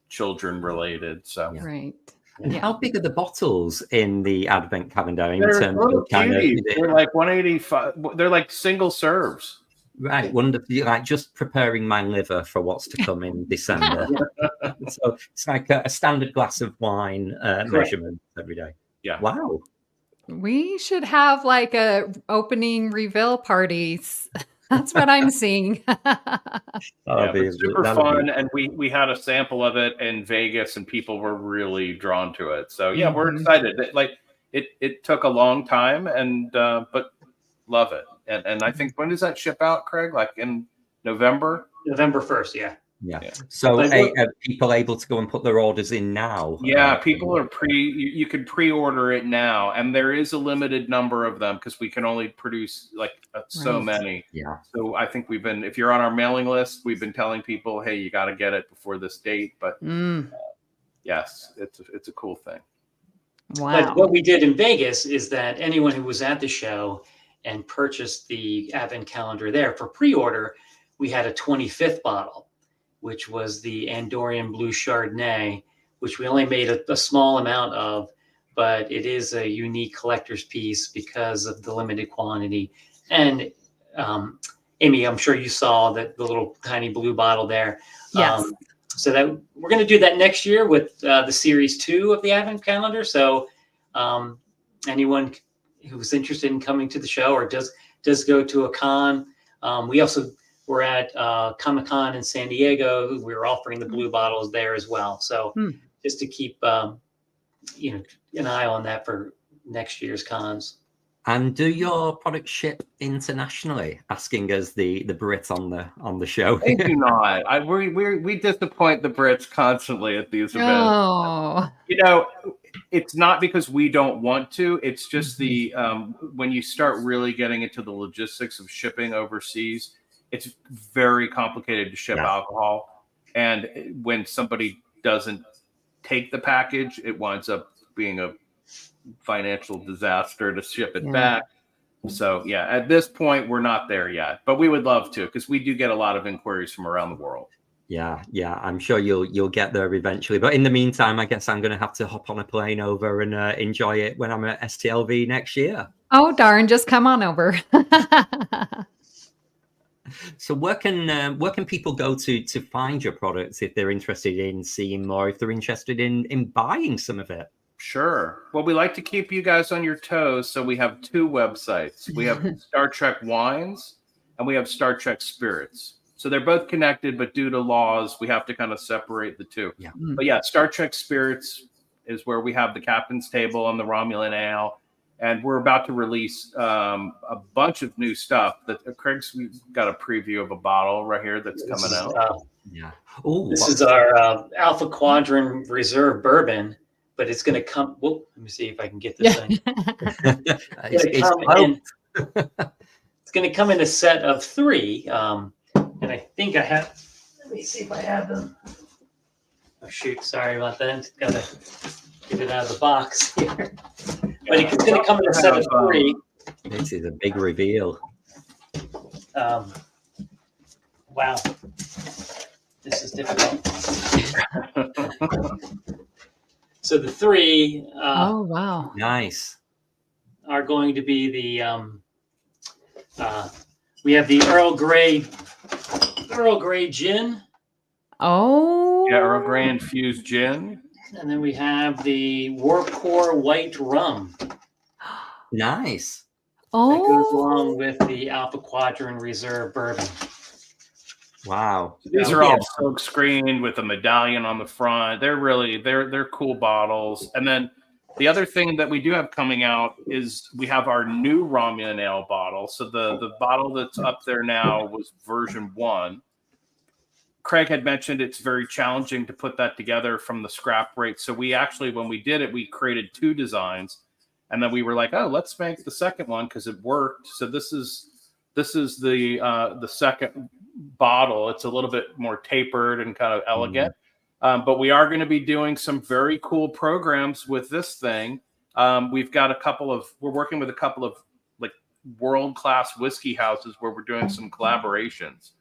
Speaker 6: children related. So
Speaker 1: Right.
Speaker 2: And how big are the bottles in the advent calendar in
Speaker 6: they're
Speaker 2: terms
Speaker 6: little
Speaker 2: of kind of?
Speaker 6: cuties. They're like 185. They're like single serves.
Speaker 2: Right, wonderful. Like just preparing my liver for what's to come in December. So it's like a standard glass of wine measurement every day.
Speaker 6: Yeah.
Speaker 2: Wow.
Speaker 1: We should have like a opening reveal parties. That's what I'm seeing.
Speaker 6: Yeah, it's super fun, and we had a sample of it in Vegas, and people were really drawn to it. So yeah, we're excited. It took a long time, and but love it. And I think, when does that ship out, Craig? Like in November?
Speaker 5: November 1st, yeah.
Speaker 2: Yeah. So are people able to go and put their orders in now?
Speaker 6: Yeah, people are you can pre-order it now, and there is a limited number of them because we can only produce so many.
Speaker 2: Yeah.
Speaker 6: So I think if you're on our mailing list, we've been telling people, hey, you got to get it before this date. But yes, it's a cool thing.
Speaker 1: Wow.
Speaker 5: But what we did in Vegas is that anyone who was at the show and purchased the advent calendar there for pre-order, we had a 25th bottle, which was the Andorian Blue Chardonnay, which we only made a small amount of, but it is a unique collector's piece because of the limited quantity. And Amy, I'm sure you saw the little tiny blue bottle there.
Speaker 1: Yes.
Speaker 5: So that we're going to do that next year with the series 2 of the advent calendar. So anyone who's interested in coming to the show or does go to a con, we also were at Comic-Con in San Diego. We were offering the blue bottles there as well. So just to keep an eye on that for next year's cons.
Speaker 2: And do your products ship internationally? Asking as the Brit on the show.
Speaker 6: They do not. We disappoint the Brits constantly at these events.
Speaker 1: Oh.
Speaker 6: It's not because we don't want to. It's just when you start really getting into the logistics of shipping overseas, it's very complicated to ship alcohol. And when somebody doesn't take the package, it winds up being a financial disaster to ship it back. So yeah, at this point, we're not there yet, but we would love to, because we do get a lot of inquiries from around the world.
Speaker 2: Yeah, I'm sure you'll get there eventually. But in the meantime, I guess I'm going to have to hop on a plane over and enjoy it when I'm at STLV next year.
Speaker 1: Oh, darn. Just come on over.
Speaker 2: So where can people go to find your products if they're interested in seeing more, if they're interested in buying some of it?
Speaker 6: Sure. Well, we like to keep you guys on your toes, so we have 2 websites. We have Star Trek Wines and we have Star Trek Spirits. So they're both connected, but due to laws, we have to kind of separate the 2.
Speaker 2: Yeah.
Speaker 6: But yeah, Star Trek Spirits is where we have the Captain's Table and the Romulan Ale. And we're about to release a bunch of new stuff. We've got a preview of a bottle right here that's coming out.
Speaker 5: This is our Alpha Quadrant Reserve Bourbon, but it's going to come. Well, let me see if I can get this thing. It's going to come in a set of 3. And I think I have. Let me see if I have them. Oh shoot! Sorry about that. Got to get it out of the box here. But it's going to come in a set of 3.
Speaker 2: This is a big reveal.
Speaker 5: Wow. This is difficult. So the 3
Speaker 1: oh, wow.
Speaker 2: Nice.
Speaker 5: Are going to be the we have the Earl Grey gin.
Speaker 1: Oh.
Speaker 6: Yeah, Earl Grey infused gin.
Speaker 5: And then we have the Warp Core White Rum.
Speaker 2: Nice.
Speaker 1: Oh.
Speaker 5: That goes along with the Alpha Quadrant Reserve Bourbon.
Speaker 2: Wow.
Speaker 6: These are all silk screened with a medallion on the front. They're cool bottles. And then the other thing that we do have coming out is we have our new Romulan Ale bottle. So the bottle that's up there now was version 1. Craig had mentioned it's very challenging to put that together from the scrap rate. So we actually, when we did it, we created 2 designs. And then we were like, oh, let's make the second one because it worked. So this is the second bottle. It's a little bit more tapered and kind of elegant. But we are going to be doing some very cool programs with this thing. We've got we're working with a couple of like world-class whiskey houses where we're doing some collaborations.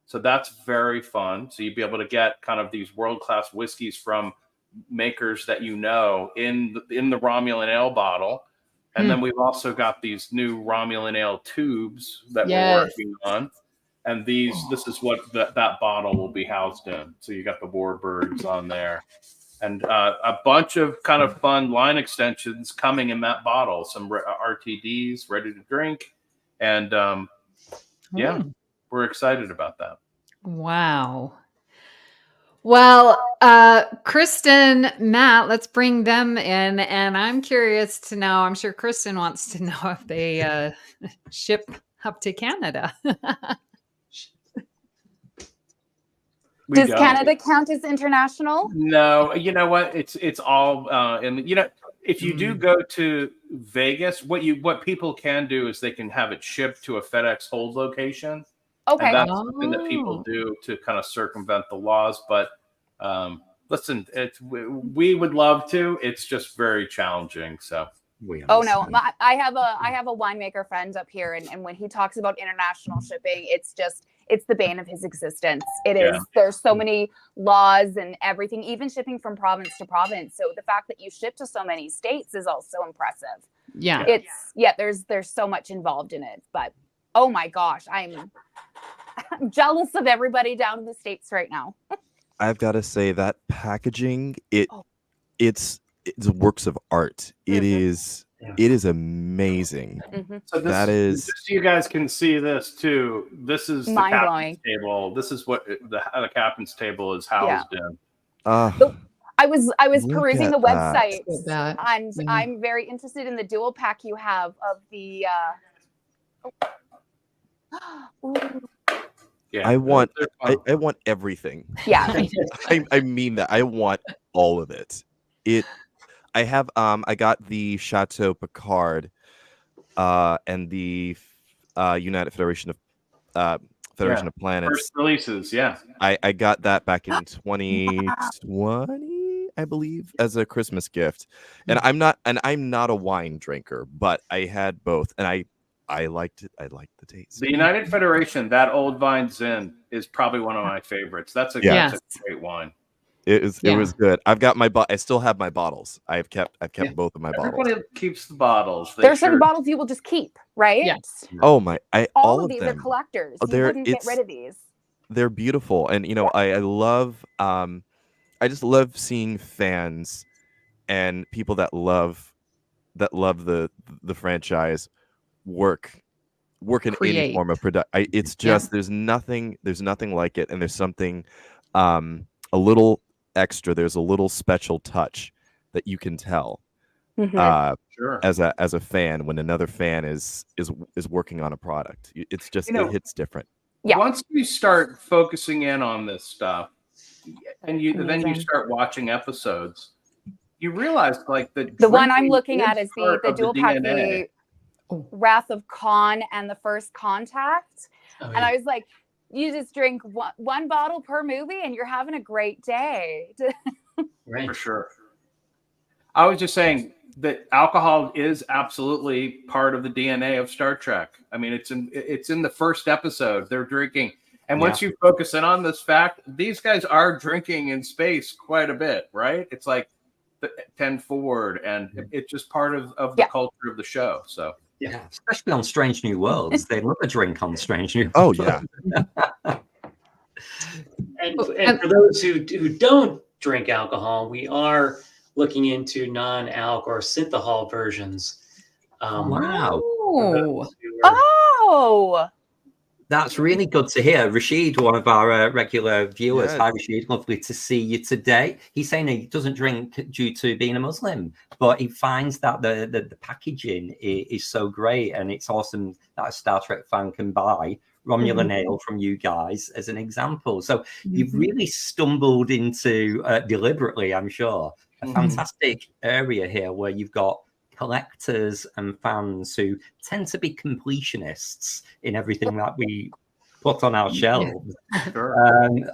Speaker 6: So that's very fun. So you'd be able to get kind of these world-class whiskeys from makers that you know in the Romulan ale bottle. And then we've also got these new Romulan ale tubes that we're working on. And this is what that bottle will be housed in. So you got the warbirds on there, and a bunch of kind of fun line extensions coming in that bottle. Some RTDs ready to drink, and we're excited about that.
Speaker 1: Wow. Well, Kristin, Matt, let's bring them in. And I'm curious to know, I'm sure Kristin wants to know if they ship up to Canada.
Speaker 3: Does Canada count as international?
Speaker 6: No, you know what? It's all and you know, if you do go to Vegas, what people can do is they can have it shipped to a FedEx hold location.
Speaker 3: Okay.
Speaker 6: And that's something that people do to kind of circumvent the laws. But listen, we would love to. It's just very challenging. So
Speaker 3: oh no, I have a winemaker friend up here, and when he talks about international shipping, it's the bane of his existence. It is. There's so many laws and everything, even shipping from province to province. So the fact that you ship to so many states is also impressive.
Speaker 1: Yeah.
Speaker 3: There's so much involved in it. But oh my gosh, I'm jealous of everybody down in the States right now.
Speaker 4: I've got to say that packaging, it's works of art. It is amazing.
Speaker 6: So that is just so you guys can see this too. This is the captain's table. This is what the captain's table is housed in.
Speaker 3: I was perusing the website, and I'm very interested in the dual pack you have of the.
Speaker 4: I want everything.
Speaker 3: Yeah,
Speaker 4: I mean that. I want all of it. I have I got the Chateau Picard and the United Federation of Planets
Speaker 6: first releases.
Speaker 4: I got that back in 2020, I believe, as a Christmas gift. And I'm not a wine drinker, but I had both, and I liked it. I liked the taste.
Speaker 6: The United Federation, that Old Vine Zin, is probably one of my favorites. That's a great wine.
Speaker 4: It was good. I've got I still have my bottles. I've kept both of my bottles.
Speaker 6: Everybody keeps the bottles.
Speaker 3: There's certain bottles you will just keep, right?
Speaker 1: Yes.
Speaker 4: Oh my!
Speaker 3: all of
Speaker 4: them.
Speaker 3: These are collectors. You wouldn't get rid of these.
Speaker 4: They're beautiful, and you know I love. I just love seeing fans and people that love the franchise work in any form of production. It's just there's nothing like it, and there's something a little extra. There's a little special touch that you can tell as a fan when another fan is working on a product. It's just it hits different.
Speaker 6: Once you start focusing in on this stuff, and then you start watching episodes, you realize like the
Speaker 3: one I'm looking at is the dual pack, the Wrath of Khan and the First Contact, and I was like, you just drink one bottle per movie and you're having a great day.
Speaker 5: Right.
Speaker 6: For sure. I was just saying that alcohol is absolutely part of the DNA of Star Trek. I mean, it's in the first episode. They're drinking. And once you focus in on this fact, these guys are drinking in space quite a bit, right? It's like the 10 forward, and it's just part of the culture of the show. So
Speaker 2: yeah, especially on Strange New Worlds. They love a drink on Strange New
Speaker 4: Oh,
Speaker 2: Worlds.
Speaker 4: yeah.
Speaker 5: and for those who don't drink alcohol, we are looking into non-alc or synthahol versions.
Speaker 2: Wow.
Speaker 3: Oh,
Speaker 2: that's really good to hear. Rashid, one of our regular viewers.
Speaker 4: Yes.
Speaker 2: Hi, Rashid. Lovely to see you today. He's saying he doesn't drink due to being a Muslim, but he finds that the packaging is so great, and it's awesome that a Star Trek fan can buy Romulan ale from you guys as an example. So you've really stumbled into, deliberately, I'm sure, a fantastic area here where you've got collectors and fans who tend to be completionists in everything that we put on our shelves,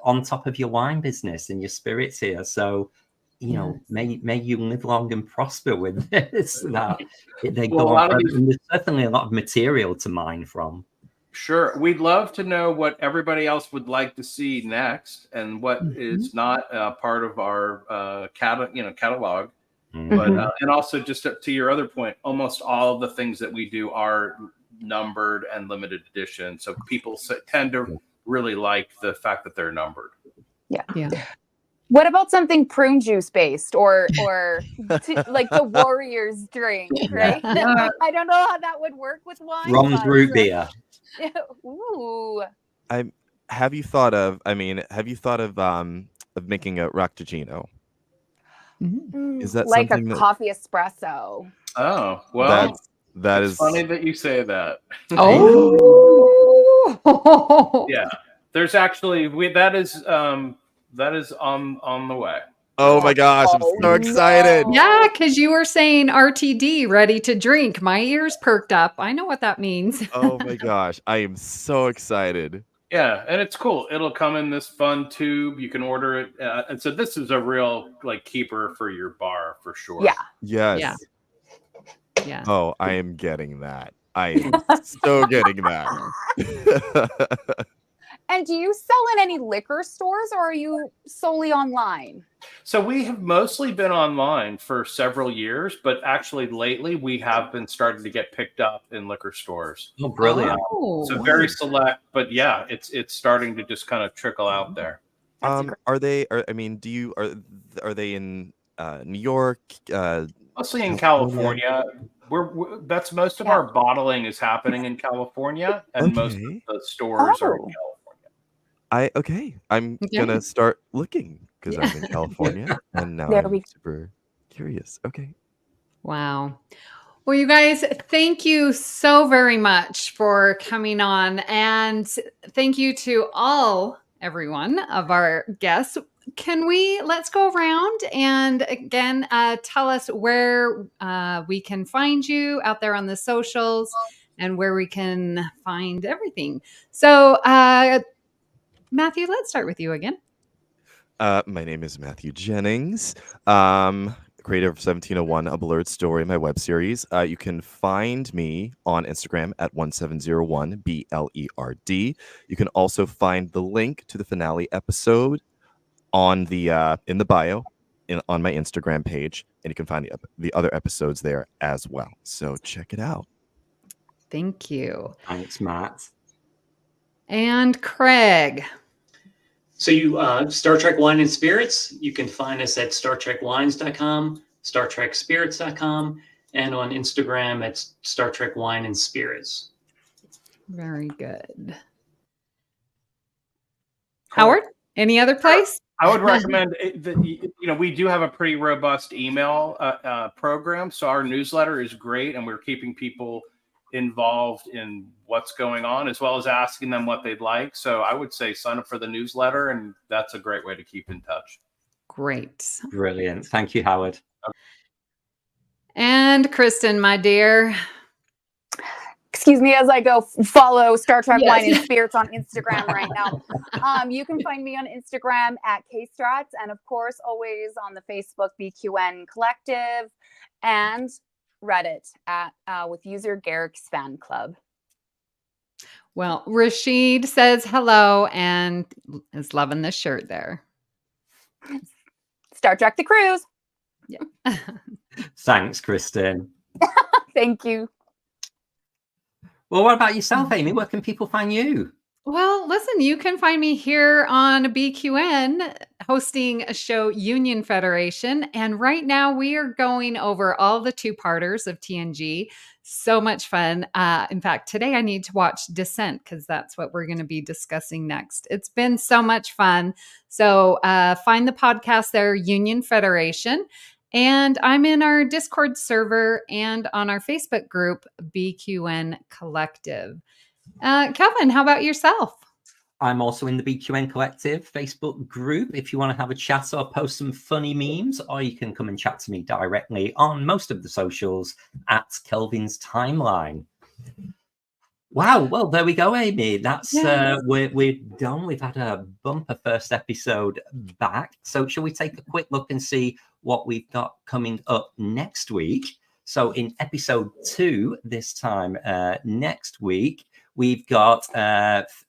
Speaker 2: on top of your wine business and your spirits here. So, you know, may you live long and prosper with this. That they go on forever. And there's certainly a lot of material to mine from.
Speaker 6: Sure. We'd love to know what everybody else would like to see next and what is not part of our catalog. But and also just to your other point, almost all of the things that we do are numbered and limited edition. So people tend to really like the fact that they're numbered.
Speaker 3: Yeah. What about something prune juice based or like the Warriors drink, right? I don't know how that would work with wine.
Speaker 2: Rum's root beer.
Speaker 3: Ooh.
Speaker 4: Have you thought of making a Rocchino? Is that
Speaker 3: like
Speaker 4: something
Speaker 3: a coffee espresso?
Speaker 6: Oh, well,
Speaker 4: that is
Speaker 6: funny that you say that.
Speaker 1: Oh,
Speaker 6: Yeah. There's actually that is on the way.
Speaker 4: Oh my gosh, I'm so excited.
Speaker 1: Yeah, because you were saying RTD, ready to drink. My ears perked up. I know what that means.
Speaker 4: Oh my gosh, I am so excited.
Speaker 6: Yeah, and it's cool. It'll come in this fun tube. You can order it. And so this is a real keeper for your bar for sure.
Speaker 3: Yeah.
Speaker 4: Yes.
Speaker 1: Yeah.
Speaker 4: Oh, I am getting that. I am so getting that.
Speaker 3: And do you sell in any liquor stores or are you solely online?
Speaker 6: So we have mostly been online for several years, but actually lately we have been starting to get picked up in liquor stores.
Speaker 2: Oh, brilliant.
Speaker 6: So very select, but yeah, it's starting to just kind of trickle out there.
Speaker 4: Are they in New York?
Speaker 6: Mostly in California. That's most of our bottling is happening in California, and most of the stores are in California.
Speaker 4: I'm gonna start looking because I'm in California and now I'm super curious. Okay.
Speaker 1: Wow. Well, you guys, thank you so very much for coming on, and thank you to everyone of our guests. Let's go around and again tell us where we can find you out there on the socials and where we can find everything. So Matthew, let's start with you again.
Speaker 4: My name is Matthew Jennings, creator of 1701, a Blerd Story, my web series. You can find me on Instagram at 1701 BLERD. You can also find the link to the finale episode on the in the bio on my Instagram page, and you can find the other episodes there as well. So check it out.
Speaker 1: Thank you.
Speaker 2: Thanks, Matt.
Speaker 1: And Craig.
Speaker 5: So you Star Trek Wine and Spirits, you can find us at StarTrekWines.com, StarTrekSpirits.com, and on Instagram at Star Trek Wine and Spirits.
Speaker 1: Very good. Howard, any other place?
Speaker 6: I would recommend we do have a pretty robust email program. So our newsletter is great, and we're keeping people involved in what's going on, as well as asking them what they'd like. So I would say sign up for the newsletter, and that's a great way to keep in touch.
Speaker 1: Great.
Speaker 2: Brilliant. Thank you, Howard.
Speaker 1: And Kristin, my dear.
Speaker 3: Excuse me as I go follow Star Trek Wine and Spirits on Instagram right now. You can find me on Instagram at KStrats, and of course, always on the Facebook BQN Collective and Reddit at with user Garrick's Fan Club.
Speaker 1: Well, Rashid says hello and is loving the shirt there.
Speaker 3: Star Trek the Cruise.
Speaker 1: Yeah.
Speaker 2: Thanks, Kristin.
Speaker 3: Thank you.
Speaker 2: Well, what about yourself, Amy? Where can people find you?
Speaker 1: Well, listen, you can find me here on BQN hosting a show, Union Federation. And right now we are going over all the two-parters of TNG. So much fun. In fact, today I need to watch Descent because that's what we're going to be discussing next. It's been so much fun. So find the podcast there, Union Federation. And I'm in our Discord server and on our Facebook group, BQN Collective. Kelvin, how about yourself?
Speaker 2: I'm also in the BQN Collective Facebook group if you want to have a chat or post some funny memes, or you can come and chat to me directly on most of the socials at Kelvin's Timeline. Wow, well, there we go, Amy. That's we're done. We've had a bumper first episode back. So shall we take a quick look and see what we've got coming up next week? So in episode 2 this time next week, we've got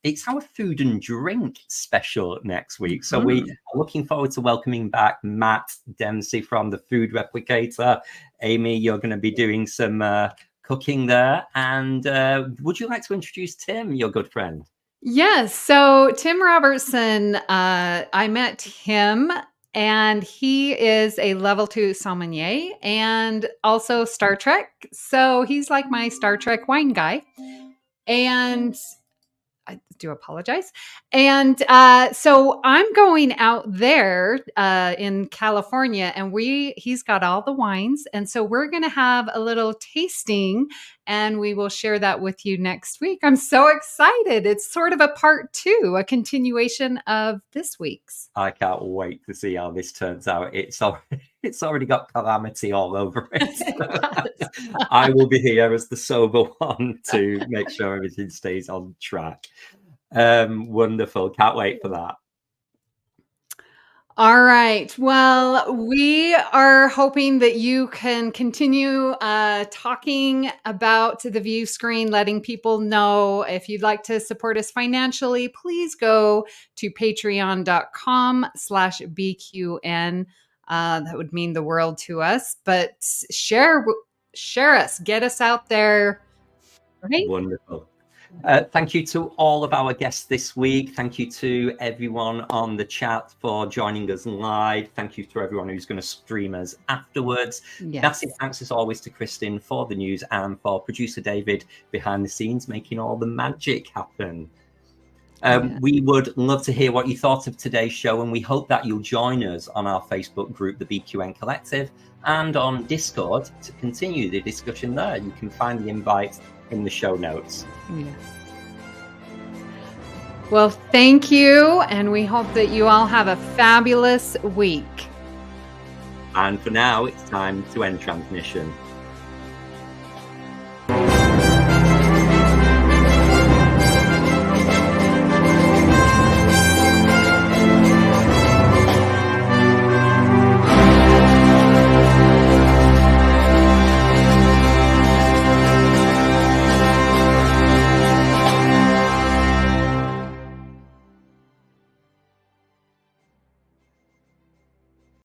Speaker 2: it's our food and drink special next week. So we are looking forward to welcoming back Matt Dempsey from the Food Replicator. Amy, you're going to be doing some cooking there. And would you like to introduce Tim, your good friend?
Speaker 1: Yes. So Tim Robertson, I met him, and he is a level 2 sommelier and also Star Trek. So he's like my Star Trek wine guy. And I do apologize. And so I'm going out there in California, and he's got all the wines. And so we're going to have a little tasting, and we will share that with you next week. I'm so excited. It's sort of a part 2, a continuation of this week's.
Speaker 2: I can't wait to see how this turns out. It's already got calamity all over it. I will be here as the sober one to make sure everything stays on track. Wonderful. Can't wait for that.
Speaker 1: All right. Well, we are hoping that you can continue talking about the Viewscreen, letting people know. If you'd like to support us financially, please go to patreon.com/BQN. That would mean the world to us. But share us, get us out there. Right?
Speaker 2: Wonderful. Thank you to all of our guests this week. Thank you to everyone on the chat for joining us live. Thank you to everyone who's going to stream us afterwards.
Speaker 1: Yes.
Speaker 2: Massive thanks as always to Kristin for the news and for producer David behind the scenes making all the magic happen. We would love to hear what you thought of today's show, and we hope that you'll join us on our Facebook group, the BQN Collective, and on Discord to continue the discussion there. You can find the invite in the show notes.
Speaker 1: Yeah. Well, thank you, and we hope that you all have a fabulous week.
Speaker 2: And for now, it's time to end transmission.